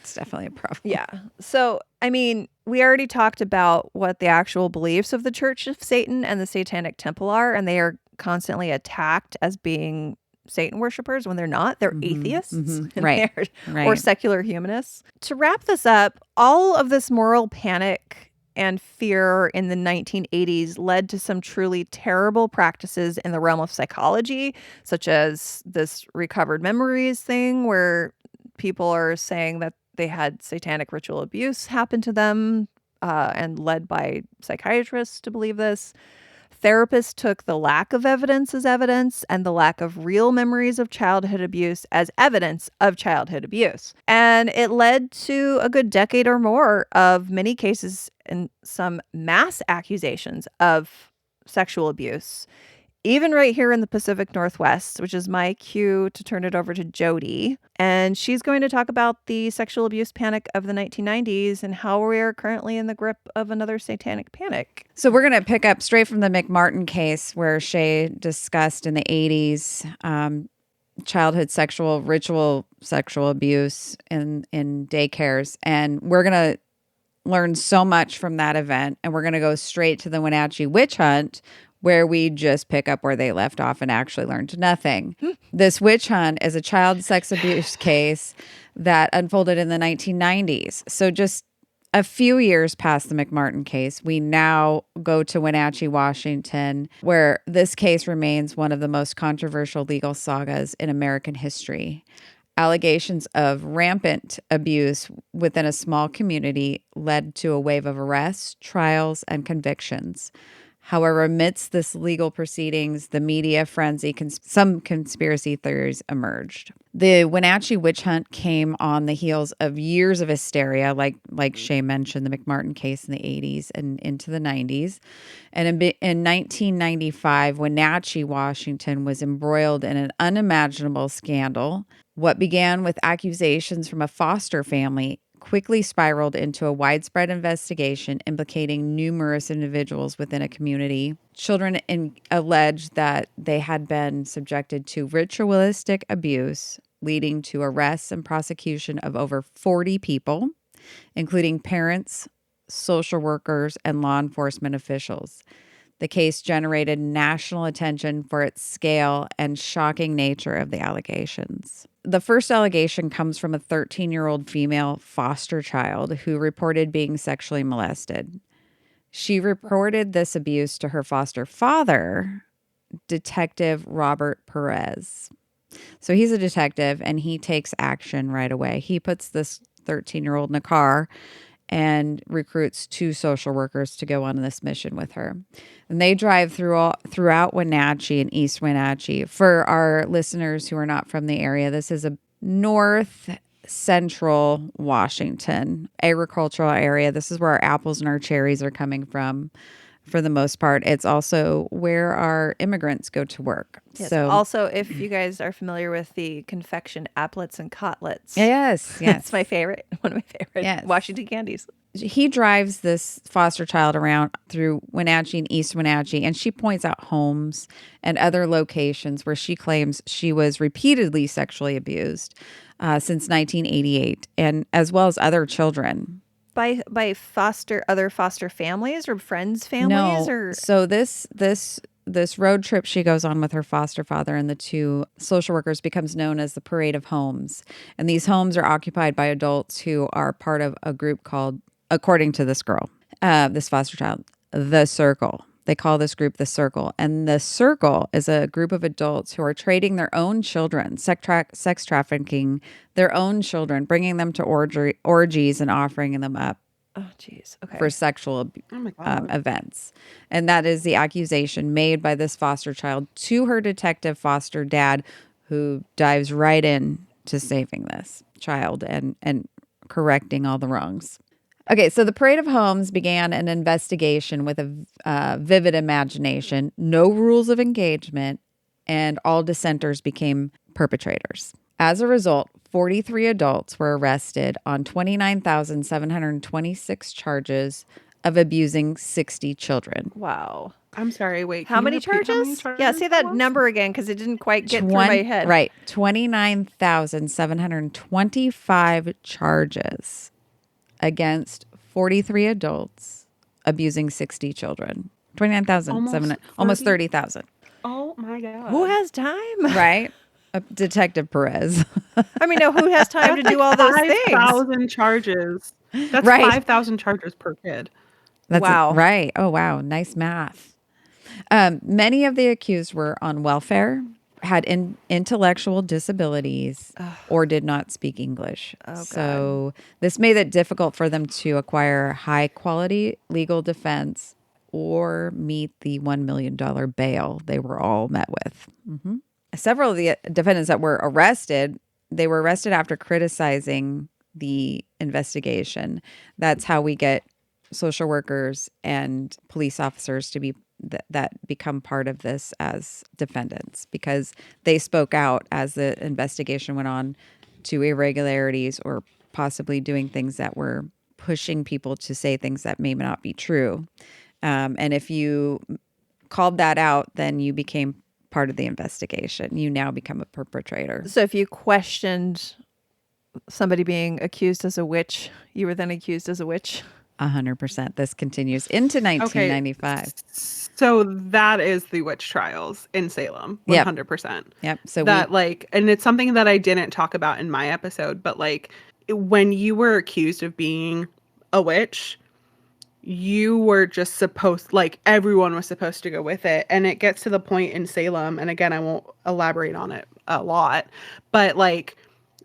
It's definitely a problem. Yeah. So, I mean, we already talked about what the actual beliefs of the Church of Satan and the Satanic Temple are, and they are constantly attacked as being Satan worshipers when they're not. They're atheists Right. or secular humanists. To wrap this up, all of this moral panic and fear in the 1980s led to some truly terrible practices in the realm of psychology, such as this recovered memories thing where people are saying that they had satanic ritual abuse happen to them and led by psychiatrists to believe this. Therapists took the lack of evidence as evidence and the lack of real memories of childhood abuse as evidence of childhood abuse. And it led to a good decade or more of many cases and some mass accusations of sexual abuse even right here in the Pacific Northwest, which is my cue to turn it over to Jody. And she's going to talk about the sexual abuse panic of the 1990s and how we are currently in the grip of another satanic panic. So we're going to pick up straight from the McMartin case where Shay discussed in the 80s childhood ritual sexual abuse in daycares. And we're going to learn so much from that event. And we're going to go straight to the Wenatchee witch hunt, where we just pick up where they left off and actually learned nothing. This witch hunt is a child sex abuse case that unfolded in the 1990s. So just a few years past the McMartin case, we now go to Wenatchee, Washington, where this case remains one of the most controversial legal sagas in American history. Allegations of rampant abuse within a small community led to a wave of arrests, trials, and convictions. However, amidst this legal proceedings, the media frenzy, some conspiracy theories emerged. The Wenatchee witch hunt came on the heels of years of hysteria, like Shay mentioned, the McMartin case in the 80s and into the 90s. And in 1995, Wenatchee, Washington was embroiled in an unimaginable scandal. What began with accusations from a foster family quickly spiraled into a widespread investigation implicating numerous individuals within a community. Children alleged that they had been subjected to ritualistic abuse, leading to arrests and prosecution of over 40 people, including parents, social workers, and law enforcement officials. The case generated national attention for its scale and shocking nature of the allegations. The first allegation comes from a 13-year-old female foster child who reported being sexually molested. She reported this abuse to her foster father, Detective Robert Perez. So he's a detective and he takes action right away. He puts this 13-year-old in a car and recruits 2 social workers to go on this mission with her. And they drive throughout Wenatchee and East Wenatchee. For our listeners who are not from the area, this is a north central Washington agricultural area. This is where our apples and our cherries are coming from. For the most part, it's also where our immigrants go to work. Yes. So, also, if you guys are familiar with the confection applets and cotlets, yes, that's my favorite. One of my favorite Yes. Washington candies. He drives this foster child around through Wenatchee and East Wenatchee, and she points out homes and other locations where she claims she was repeatedly sexually abused since 1988, and as well as other children. By other foster families or friends' families? No. Or So this road trip she goes on with her foster father and the 2 social workers becomes known as the Parade of Homes. And these homes are occupied by adults who are part of a group called, according to this girl, this foster child, The Circle. They call this group The Circle. And The Circle is a group of adults who are trading their own children, sex trafficking their own children, bringing them to orgies and offering them up oh, geez, okay. for sexual Oh my God. events. And that is the accusation made by this foster child to her detective foster dad, who dives right in to saving this child and correcting all the wrongs. Okay, so the Parade of Homes began an investigation with a vivid imagination, no rules of engagement, and all dissenters became perpetrators. As a result, 43 adults were arrested on 29,726 charges of abusing 60 children. Wow. I'm sorry, wait. How can you many repeat charges? how many Yeah, say that it was? number again because it didn't quite get through my head. Right, 29,725 charges against 43 adults abusing 60 children. 29,000, almost 30,000. Oh my God. Who has time? Right? Detective Perez. I mean, no, who has time to do all those things? 5,000 charges. That's Right. 5,000 charges per kid. Wow. Right. Oh, wow. Nice math. Many of the accused were on welfare, had intellectual disabilities, or did not speak English. Oh, God. So this made it difficult for them to acquire high quality legal defense or meet the $1 million bail they were all met with. Mm-hmm. Several of the defendants that were arrested, they were arrested after criticizing the investigation. That's how we get social workers and police officers to be that become part of this as defendants, because they spoke out as the investigation went on to irregularities or possibly doing things that were pushing people to say things that may not be true. And if you called that out, then you became part of the investigation. You now become a perpetrator. So if you questioned somebody being accused as a witch, you were then accused as a witch? 100%. This continues into 1995. So that is the witch trials in Salem, 100%. Yep. So that and it's something that I didn't talk about in my episode, but like when you were accused of being a witch, you were just supposed, like everyone was supposed to go with it. And it gets to the point in Salem, and again, I won't elaborate on it a lot, but like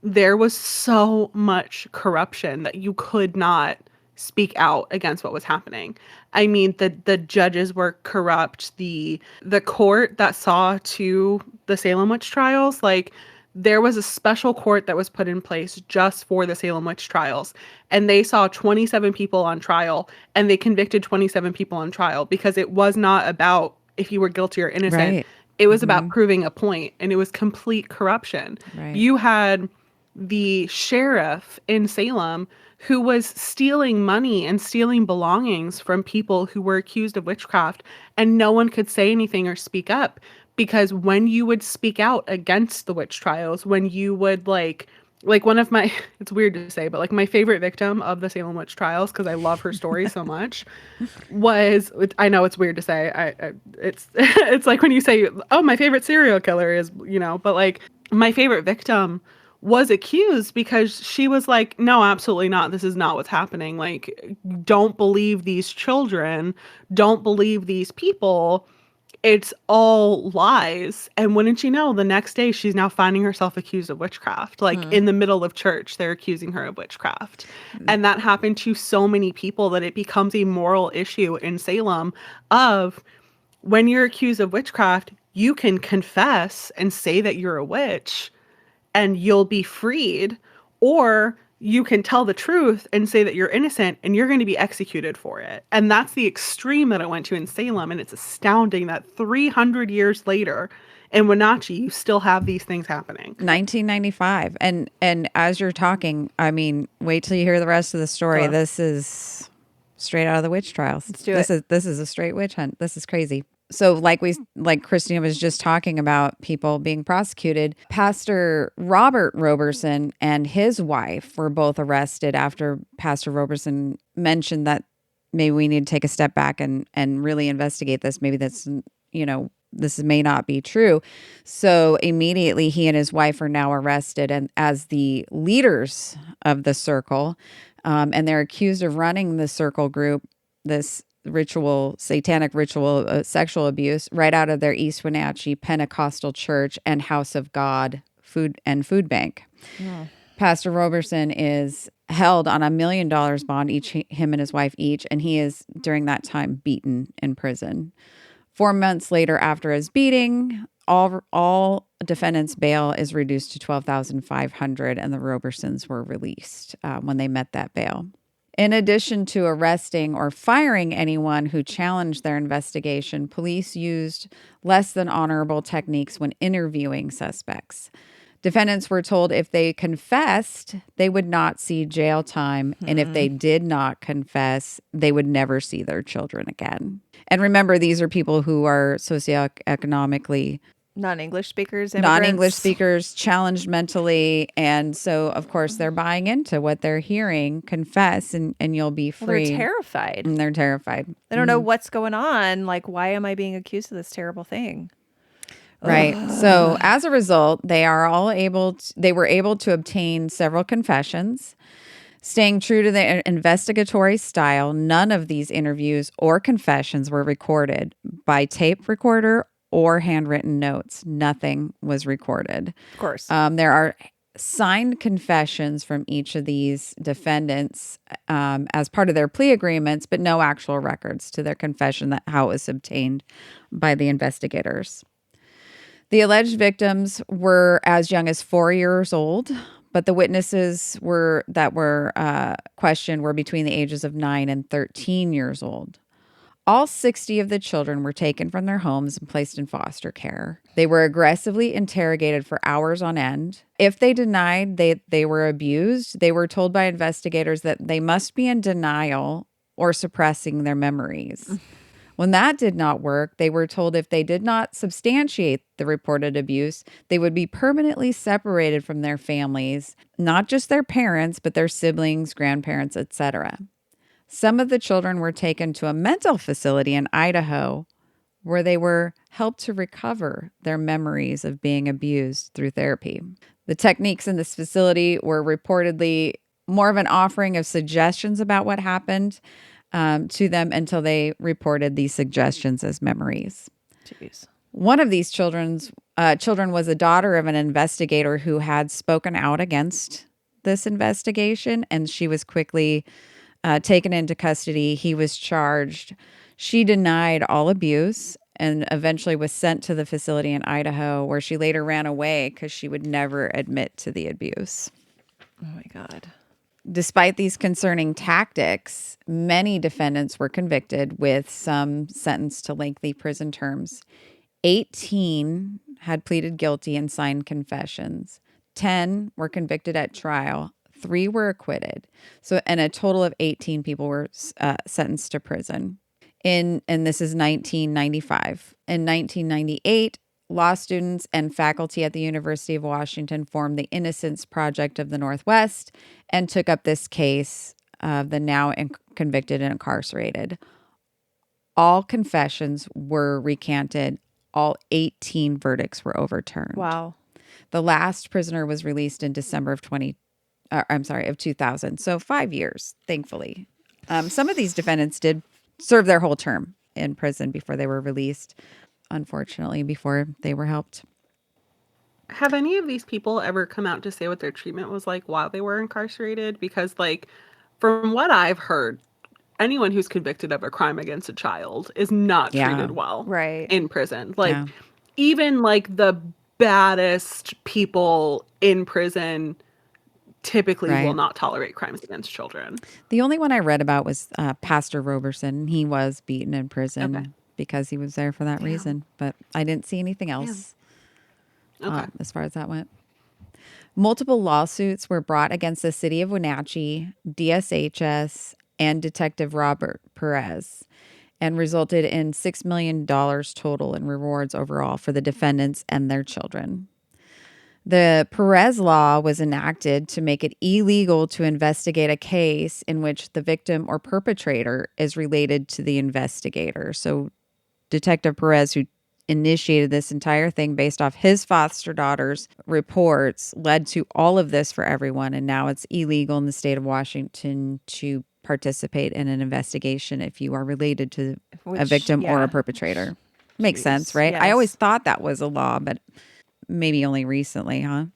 there was so much corruption that you could not speak out against what was happening. I mean, the judges were corrupt. The court that saw to the Salem witch trials, like there was a special court that was put in place just for the Salem witch trials. And they saw 27 people on trial, and they convicted 27 people on trial because it was not about if you were guilty or innocent. Right. It was about proving a point, and it was complete corruption. Right. You had the sheriff in Salem who was stealing money and stealing belongings from people who were accused of witchcraft, and no one could say anything or speak up, because when you would speak out against the witch trials, when you would like one of my, it's weird to say, but like my favorite victim of the Salem witch trials, because I love her story so much, was, I know it's weird to say, it's it's like when you say, oh, my favorite serial killer is, but like my favorite victim was accused because she was like, no, absolutely not. This is not what's happening. Like, don't believe these children. Don't believe these people. It's all lies. And wouldn't you know, the next day she's now finding herself accused of witchcraft. Like in the middle of church, they're accusing her of witchcraft. And that happened to so many people that it becomes a moral issue in Salem of, when you're accused of witchcraft, you can confess and say that you're a witch and you'll be freed, or you can tell the truth and say that you're innocent and you're going to be executed for it. And that's the extreme that it went to in Salem. And it's astounding that 300 years later in Wenatchee, you still have these things happening. 1995. And as you're talking, I mean, wait till you hear the rest of the story. This is straight out of the witch trials. Let's do it. This is a straight witch hunt. This is crazy. So like Christina was just talking about people being prosecuted, Pastor Robert Roberson and his wife were both arrested after Pastor Roberson mentioned that maybe we need to take a step back and really investigate this. Maybe that's, this may not be true. So immediately he and his wife are now arrested and as the leaders of the circle, and they're accused of running the circle group, this satanic ritual, sexual abuse, right out of their East Wenatchee Pentecostal Church and House of God food bank. Yeah. Pastor Roberson is held on $1 million bond, him and his wife each, and he is during that time beaten in prison. 4 months later, after his beating, all defendants' bail is reduced to $12,500, and the Robersons were released when they met that bail. In addition to arresting or firing anyone who challenged their investigation, police used less than honorable techniques when interviewing suspects. Defendants were told if they confessed, they would not see jail time, and if they did not confess, they would never see their children again. And remember, these are people who are socioeconomically non-English speakers, challenged mentally. And so, of course, they're buying into what they're hearing. Confess and you'll be free. They're terrified. And they're terrified. They don't know what's going on. Like, why am I being accused of this terrible thing? Right. So as a result, they were able to obtain several confessions. Staying true to their investigatory style, none of these interviews or confessions were recorded by tape recorder or handwritten notes. Nothing was recorded. Of course. There are signed confessions from each of these defendants as part of their plea agreements, but no actual records to their confession how it was obtained by the investigators. The alleged victims were as young as 4 years old, but the witnesses that were questioned were between the ages of 9 and 13 years old. All 60 of the children were taken from their homes and placed in foster care. They were aggressively interrogated for hours on end. If they denied they were abused, they were told by investigators that they must be in denial or suppressing their memories. When that did not work, they were told if they did not substantiate the reported abuse, they would be permanently separated from their families, not just their parents, but their siblings, grandparents, etc. Some of the children were taken to a mental facility in Idaho where they were helped to recover their memories of being abused through therapy. The techniques in this facility were reportedly more of an offering of suggestions about what happened to them until they reported these suggestions as memories. Jeez. One of these children was a daughter of an investigator who had spoken out against this investigation, and she was quickly taken into custody. He was charged. She denied all abuse and eventually was sent to the facility in Idaho, where she later ran away because she would never admit to the abuse. Oh my God. Despite these concerning tactics, many defendants were convicted, with some sentenced to lengthy prison terms. 18 had pleaded guilty and signed confessions. 10 were convicted at trial. 3 were acquitted. And a total of 18 people were sentenced to prison. And this is 1995. In 1998, law students and faculty at the University of Washington formed the Innocence Project of the Northwest and took up this case of the now convicted and incarcerated. All confessions were recanted. All 18 verdicts were overturned. Wow. The last prisoner was released in December of 2000. So 5 years, thankfully. Some of these defendants did serve their whole term in prison before they were released, unfortunately, before they were helped. Have any of these people ever come out to say what their treatment was like while they were incarcerated? Because, like, from what I've heard, anyone who's convicted of a crime against a child is not treated well Right. in prison. Like, even like the baddest people in prison typically will not tolerate crimes against children. The only one I read about was Pastor Roberson. He was beaten in prison because he was there for that reason. But I didn't see anything else as far as that went. Multiple lawsuits were brought against the city of Wenatchee, DSHS, and Detective Robert Perez, and resulted in $6 million total in rewards overall for the defendants and their children. The Perez law was enacted to make it illegal to investigate a case in which the victim or perpetrator is related to the investigator. So Detective Perez, who initiated this entire thing based off his foster daughter's reports, led to all of this for everyone. And now it's illegal in the state of Washington to participate in an investigation if you are related to a victim or a perpetrator. Makes sense, right? Yes. I always thought that was a law, but maybe only recently, huh?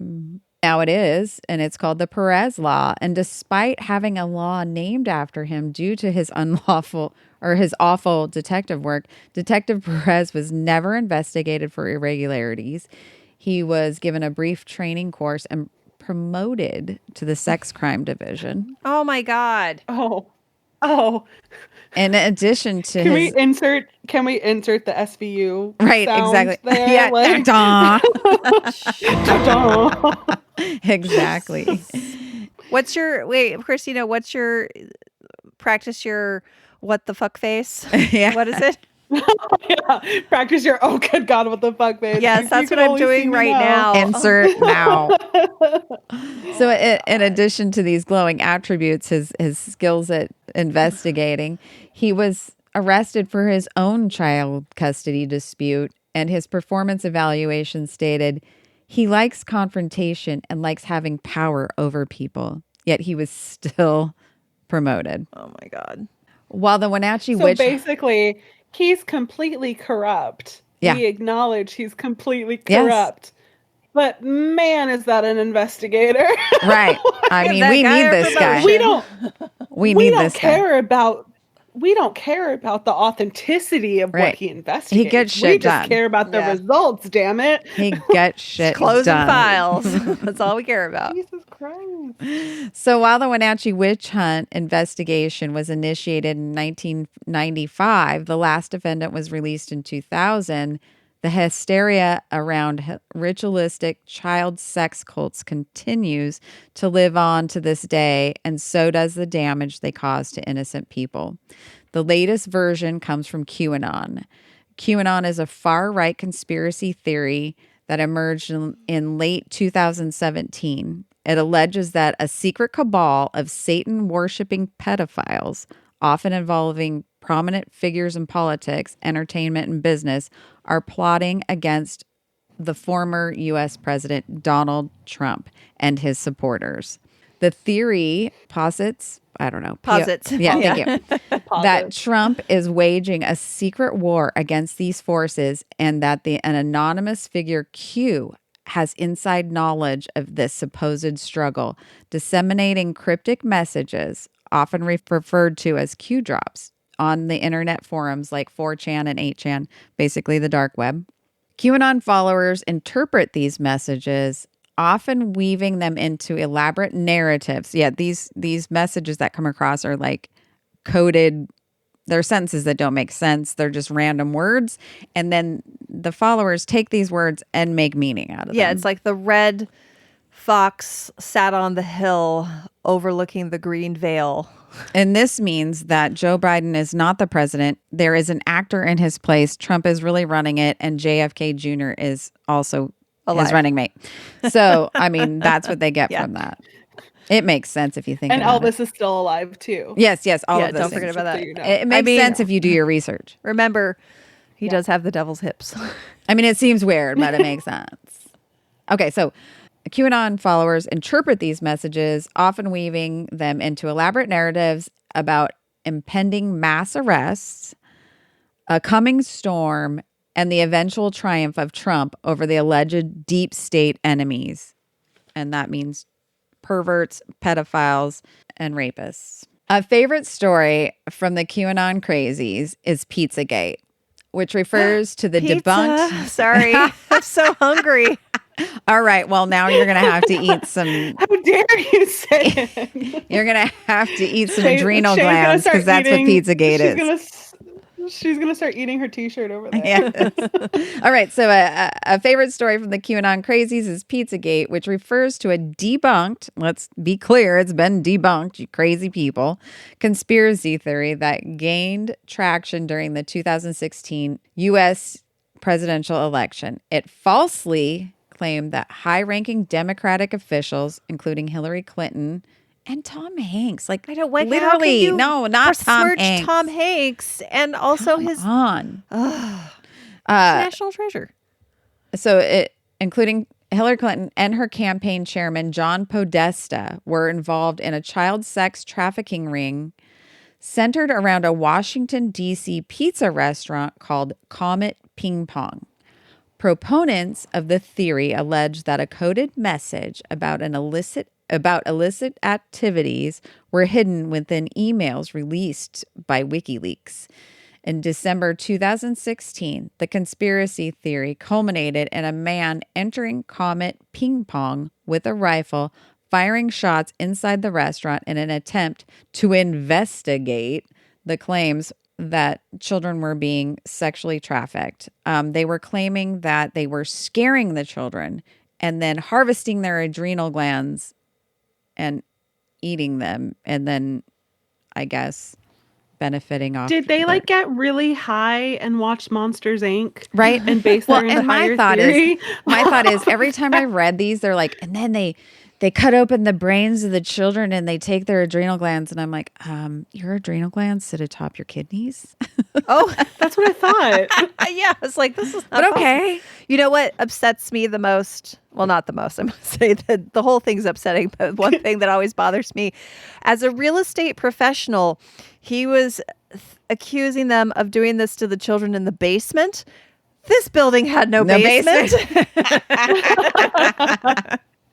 Now it is, and it's called the Perez Law. And despite having a law named after him due to his his awful detective work, Detective Perez was never investigated for irregularities. He was given a brief training course and promoted to the sex crime division. Oh my God. Oh. In addition to Can we insert the SVU? Right, exactly. There? Yeah, like, exactly. Christina, what's your practice your what the fuck face? Yeah. What is it? Yeah. Practice your oh good God, what the fuck face. Yes, that's what I'm doing right now. Insert now. So in addition to these glowing attributes, his skills at investigating, he was arrested for his own child custody dispute, and his performance evaluation stated he likes confrontation and likes having power over people, yet he was still promoted. Oh my God. While the Wenatchee so witch... basically, he's completely corrupt. Yeah. We acknowledge he's completely corrupt. Yes. But man, is that an investigator? Right. I mean, we need this guy. We don't care about we don't care about the authenticity of what Right. he investigates. He gets We shit just done. care about the Yeah. results, damn it. He gets shit Closing done. files. That's all we care about. Jesus Christ. So while the Wenatchee witch hunt investigation was initiated in 1995, the last defendant was released in 2000. The hysteria around ritualistic child sex cults continues to live on to this day, and so does the damage they cause to innocent people. The latest version comes from QAnon. QAnon is a far-right conspiracy theory that emerged in late 2017. It alleges that a secret cabal of Satan-worshipping pedophiles, often involving prominent figures in politics, entertainment, and business, are plotting against the former U.S. President Donald Trump and his supporters. The theory posits, I don't know. Posits. Yeah, Yeah. thank you. That Trump is waging a secret war against these forces, and that an anonymous figure Q has inside knowledge of this supposed struggle, disseminating cryptic messages, often referred to as Q drops, on the internet forums like 4chan and 8chan, basically the dark web. QAnon followers interpret these messages, often weaving them into elaborate narratives. Yeah, these messages that come across are like coded. They're sentences that don't make sense. They're just random words. And then the followers take these words and make meaning out of them. Yeah, it's like the red fox sat on the hill overlooking the green veil. And this means that Joe Biden is not the president. There is an actor in his place. Trump is really running it. And JFK Jr. is also Alive. his running mate. So, I mean, that's what they get from that. It makes sense if you think about it. And Elvis is still alive, too. Yes, all Yeah, of those don't things. forget about that. So you know. It makes sense if you do your research. Remember, he does have the devil's hips. I mean, it seems weird, but it makes sense. Okay, so QAnon followers interpret these messages, often weaving them into elaborate narratives about impending mass arrests, a coming storm, and the eventual triumph of Trump over the alleged deep state enemies. And that means perverts, pedophiles, and rapists. A favorite story from the QAnon crazies is Pizzagate, which refers to the debunked... Sorry, I'm so hungry. All right, well, now you're going to have to eat some... How dare you say it? You're going to have to eat some Shay's adrenal gonna glands start because that's what eating- Pizzagate is. She's gonna start eating her T-shirt over there. Yes. All right. So a favorite story from the QAnon crazies is Pizzagate, which refers to a debunked, let's be clear, it's been debunked, you crazy people, conspiracy theory that gained traction during the 2016 U.S. presidential election. It falsely claimed that high-ranking Democratic officials, including Hillary Clinton and Tom Hanks, like I don't like literally, no, not Tom Hanks. Tom Hanks and also his national treasure. So it, including Hillary Clinton and her campaign chairman, John Podesta, were involved in a child sex trafficking ring centered around a Washington, D.C. pizza restaurant called Comet Ping Pong. Proponents of the theory allege that a coded message about illicit activities were hidden within emails released by WikiLeaks. In December 2016, the conspiracy theory culminated in a man entering Comet Ping Pong with a rifle, firing shots inside the restaurant in an attempt to investigate the claims that children were being sexually trafficked. They were claiming that they were scaring the children and then harvesting their adrenal glands and eating them, and then I guess benefiting off. Did they like get really high and watch Monsters Inc? Right? And base their entire theory? My thought is every time I read these, they're like, and then they cut open the brains of the children and they take their adrenal glands, and I'm like, your adrenal glands sit atop your kidneys. Oh, That's what I thought. yeah. It's like, this is not But okay. possible. You know what upsets me the most? Well, not the most. I'm going to say that the whole thing's upsetting. But one thing that always bothers me, as a real estate professional, he was accusing them of doing this to the children in the basement. This building had no basement.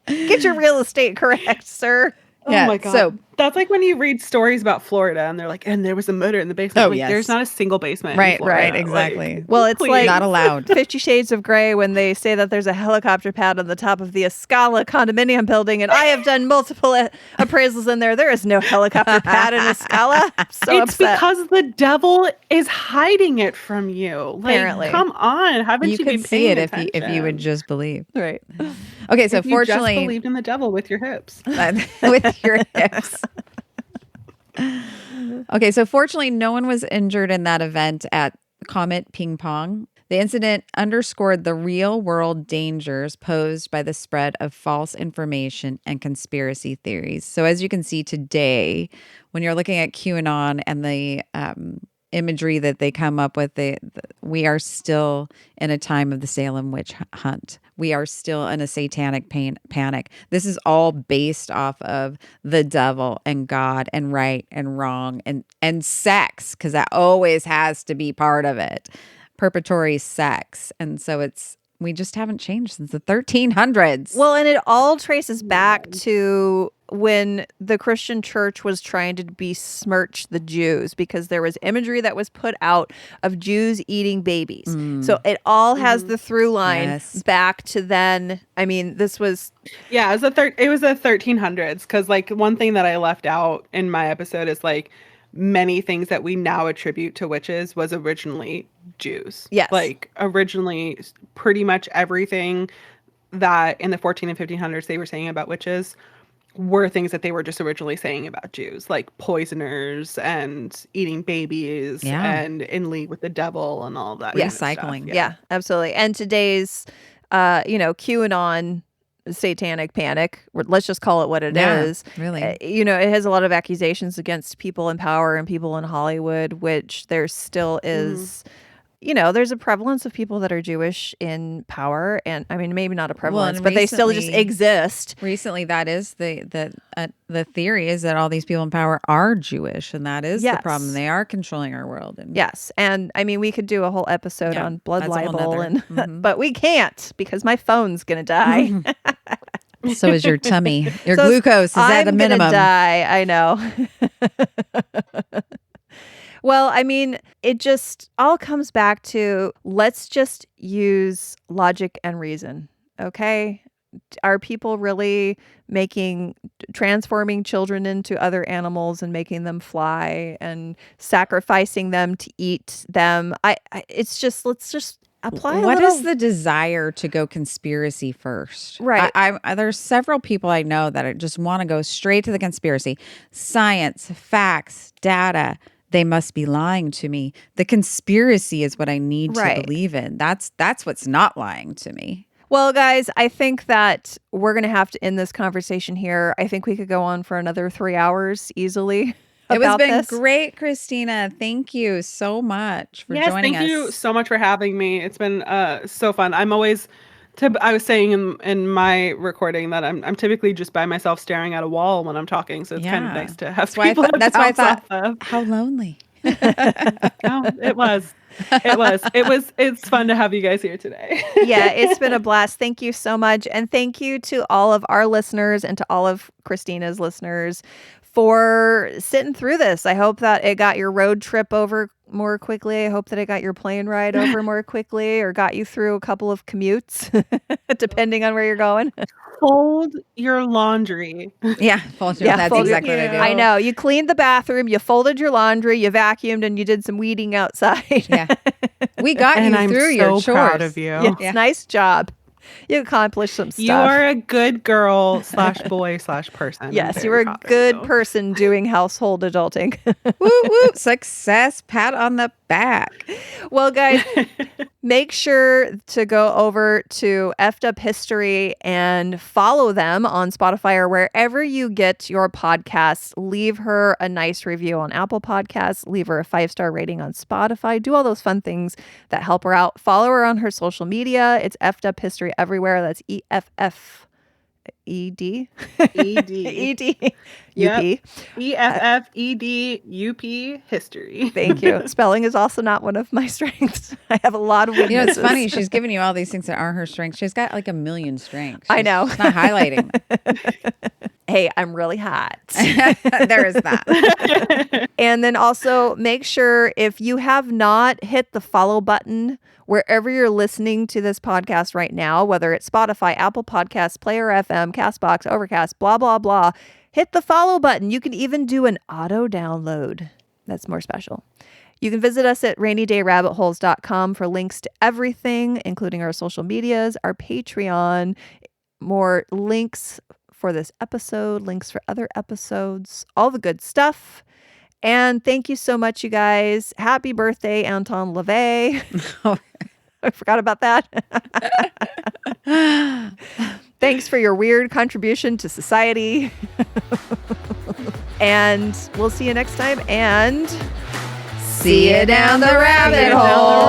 Get your real estate correct, sir. Oh Yeah, my God. so That's like when you read stories about Florida and they're like, and there was a murder in the basement. Oh, Like, yes. there's not a single basement in Right, Florida. exactly. Well, it's like Not allowed. 50 Shades of Grey when they say that there's a helicopter pad on the top of the Escala condominium building, and I have done multiple appraisals in there. There is no helicopter pad in Escala. I'm so It's upset. because the devil is hiding it from you. Like, Apparently. come on, haven't you, You been could see paying it attention? if you would just believe. Right. Okay, so if you just fortunately, believed in the devil with your hips. with your hips. Okay, so fortunately, no one was injured in that event at Comet Ping Pong. The incident underscored the real-world dangers posed by the spread of false information and conspiracy theories. So as you can see today, when you're looking at QAnon and the imagery that they come up with, we are still in a time of the Salem witch hunt. We are still in a satanic panic. This is all based off of the devil and God and right and wrong and sex, because that always has to be part of it. Perpetuatory sex. And so we just haven't changed since the 1300s. Well, and it all traces back to when the Christian church was trying to besmirch the Jews, because there was imagery that was put out of Jews eating babies. So it all has the through line back to then. I mean, this was... Yeah, it was the 1300s, because like one thing that I left out in my episode is like many things that we now attribute to witches was originally Jews. Yes. Like originally pretty much everything that in the 14 and 1500s they were saying about witches were things that they were just originally saying about Jews, like poisoners and eating babies and in league with the devil and all that. Recycling. Yeah, absolutely. And today's, QAnon satanic panic, let's just call it what it is. Really. It has a lot of accusations against people in power and people in Hollywood, which there still is... there's a prevalence of people that are Jewish in power, and I mean, maybe not a prevalence, but they still just exist. Recently, that is the theory is that all these people in power are Jewish, and that is the problem. They are controlling our world. And yes, and I mean, we could do a whole episode on blood libel, but we can't because my phone's gonna die. So is your tummy. Your glucose is at a minimum. I'm gonna die. I know. Well, I mean, it just all comes back to let's just use logic and reason, okay? Are people really transforming children into other animals and making them fly and sacrificing them to eat them? It's just, let's just apply What is the desire to go conspiracy first? Right. There's several people I know that just want to go straight to the conspiracy. Science, facts, data. They must be lying to me. The conspiracy is what I need to believe in. That's what's not lying to me. Well, guys, I think that we're going to have to end this conversation here. I think we could go on for another 3 hours easily. It has been great, Christina. Thank you so much for joining us. Thank you so much for having me. It's been so fun. I'm always... I was saying in my recording that I'm typically just by myself staring at a wall when I'm talking, so it's kind of nice to have people. That's why I thought, how lonely. It was. It's fun to have you guys here today. Yeah, it's been a blast. Thank you so much, and thank you to all of our listeners and to all of Christina's listeners for sitting through this. I hope that it got your road trip over more quickly. I hope that it got your plane ride over more quickly, or got you through a couple of commutes, depending on where you're going. Fold your laundry. Yeah, fold your. That's exactly what I do. I know. You cleaned the bathroom, you folded your laundry, you vacuumed, and you did some weeding outside. Yeah, we got you through your chores. I'm so proud of you. Yes, nice job. You accomplished some stuff. You are a good girl / boy / person. Yes, you were a good person doing household adulting. Woo woo! Success. Pat on the back. Well, guys, make sure to go over to Effed Up History and follow them on Spotify or wherever you get your podcasts. Leave her a nice review on Apple Podcasts. Leave her a 5-star rating on Spotify. Do all those fun things that help her out. Follow her on her social media. It's Effed Up History everywhere. That's EFF ED. ED. ED. Yep. UP. EFFEDUP history. Thank you. Spelling is also not one of my strengths. I have a lot of weaknesses. You know, it's funny. She's giving you all these things that aren't her strengths. She's got like a million strengths. I know. She's not highlighting. Hey, I'm really hot. There is that. And then also make sure if you have not hit the follow button wherever you're listening to this podcast right now, whether it's Spotify, Apple Podcasts, Player FM, Castbox, Overcast, blah, blah, blah, hit the follow button. You can even do an auto download. That's more special. You can visit us at rainydayrabbitholes.com for links to everything, including our social medias, our Patreon, more links for this episode, links for other episodes, all the good stuff. And thank you so much, you guys. Happy birthday, Anton LaVey. I forgot about that. Thanks for your weird contribution to society. And we'll see you next time. And See you down the rabbit hole.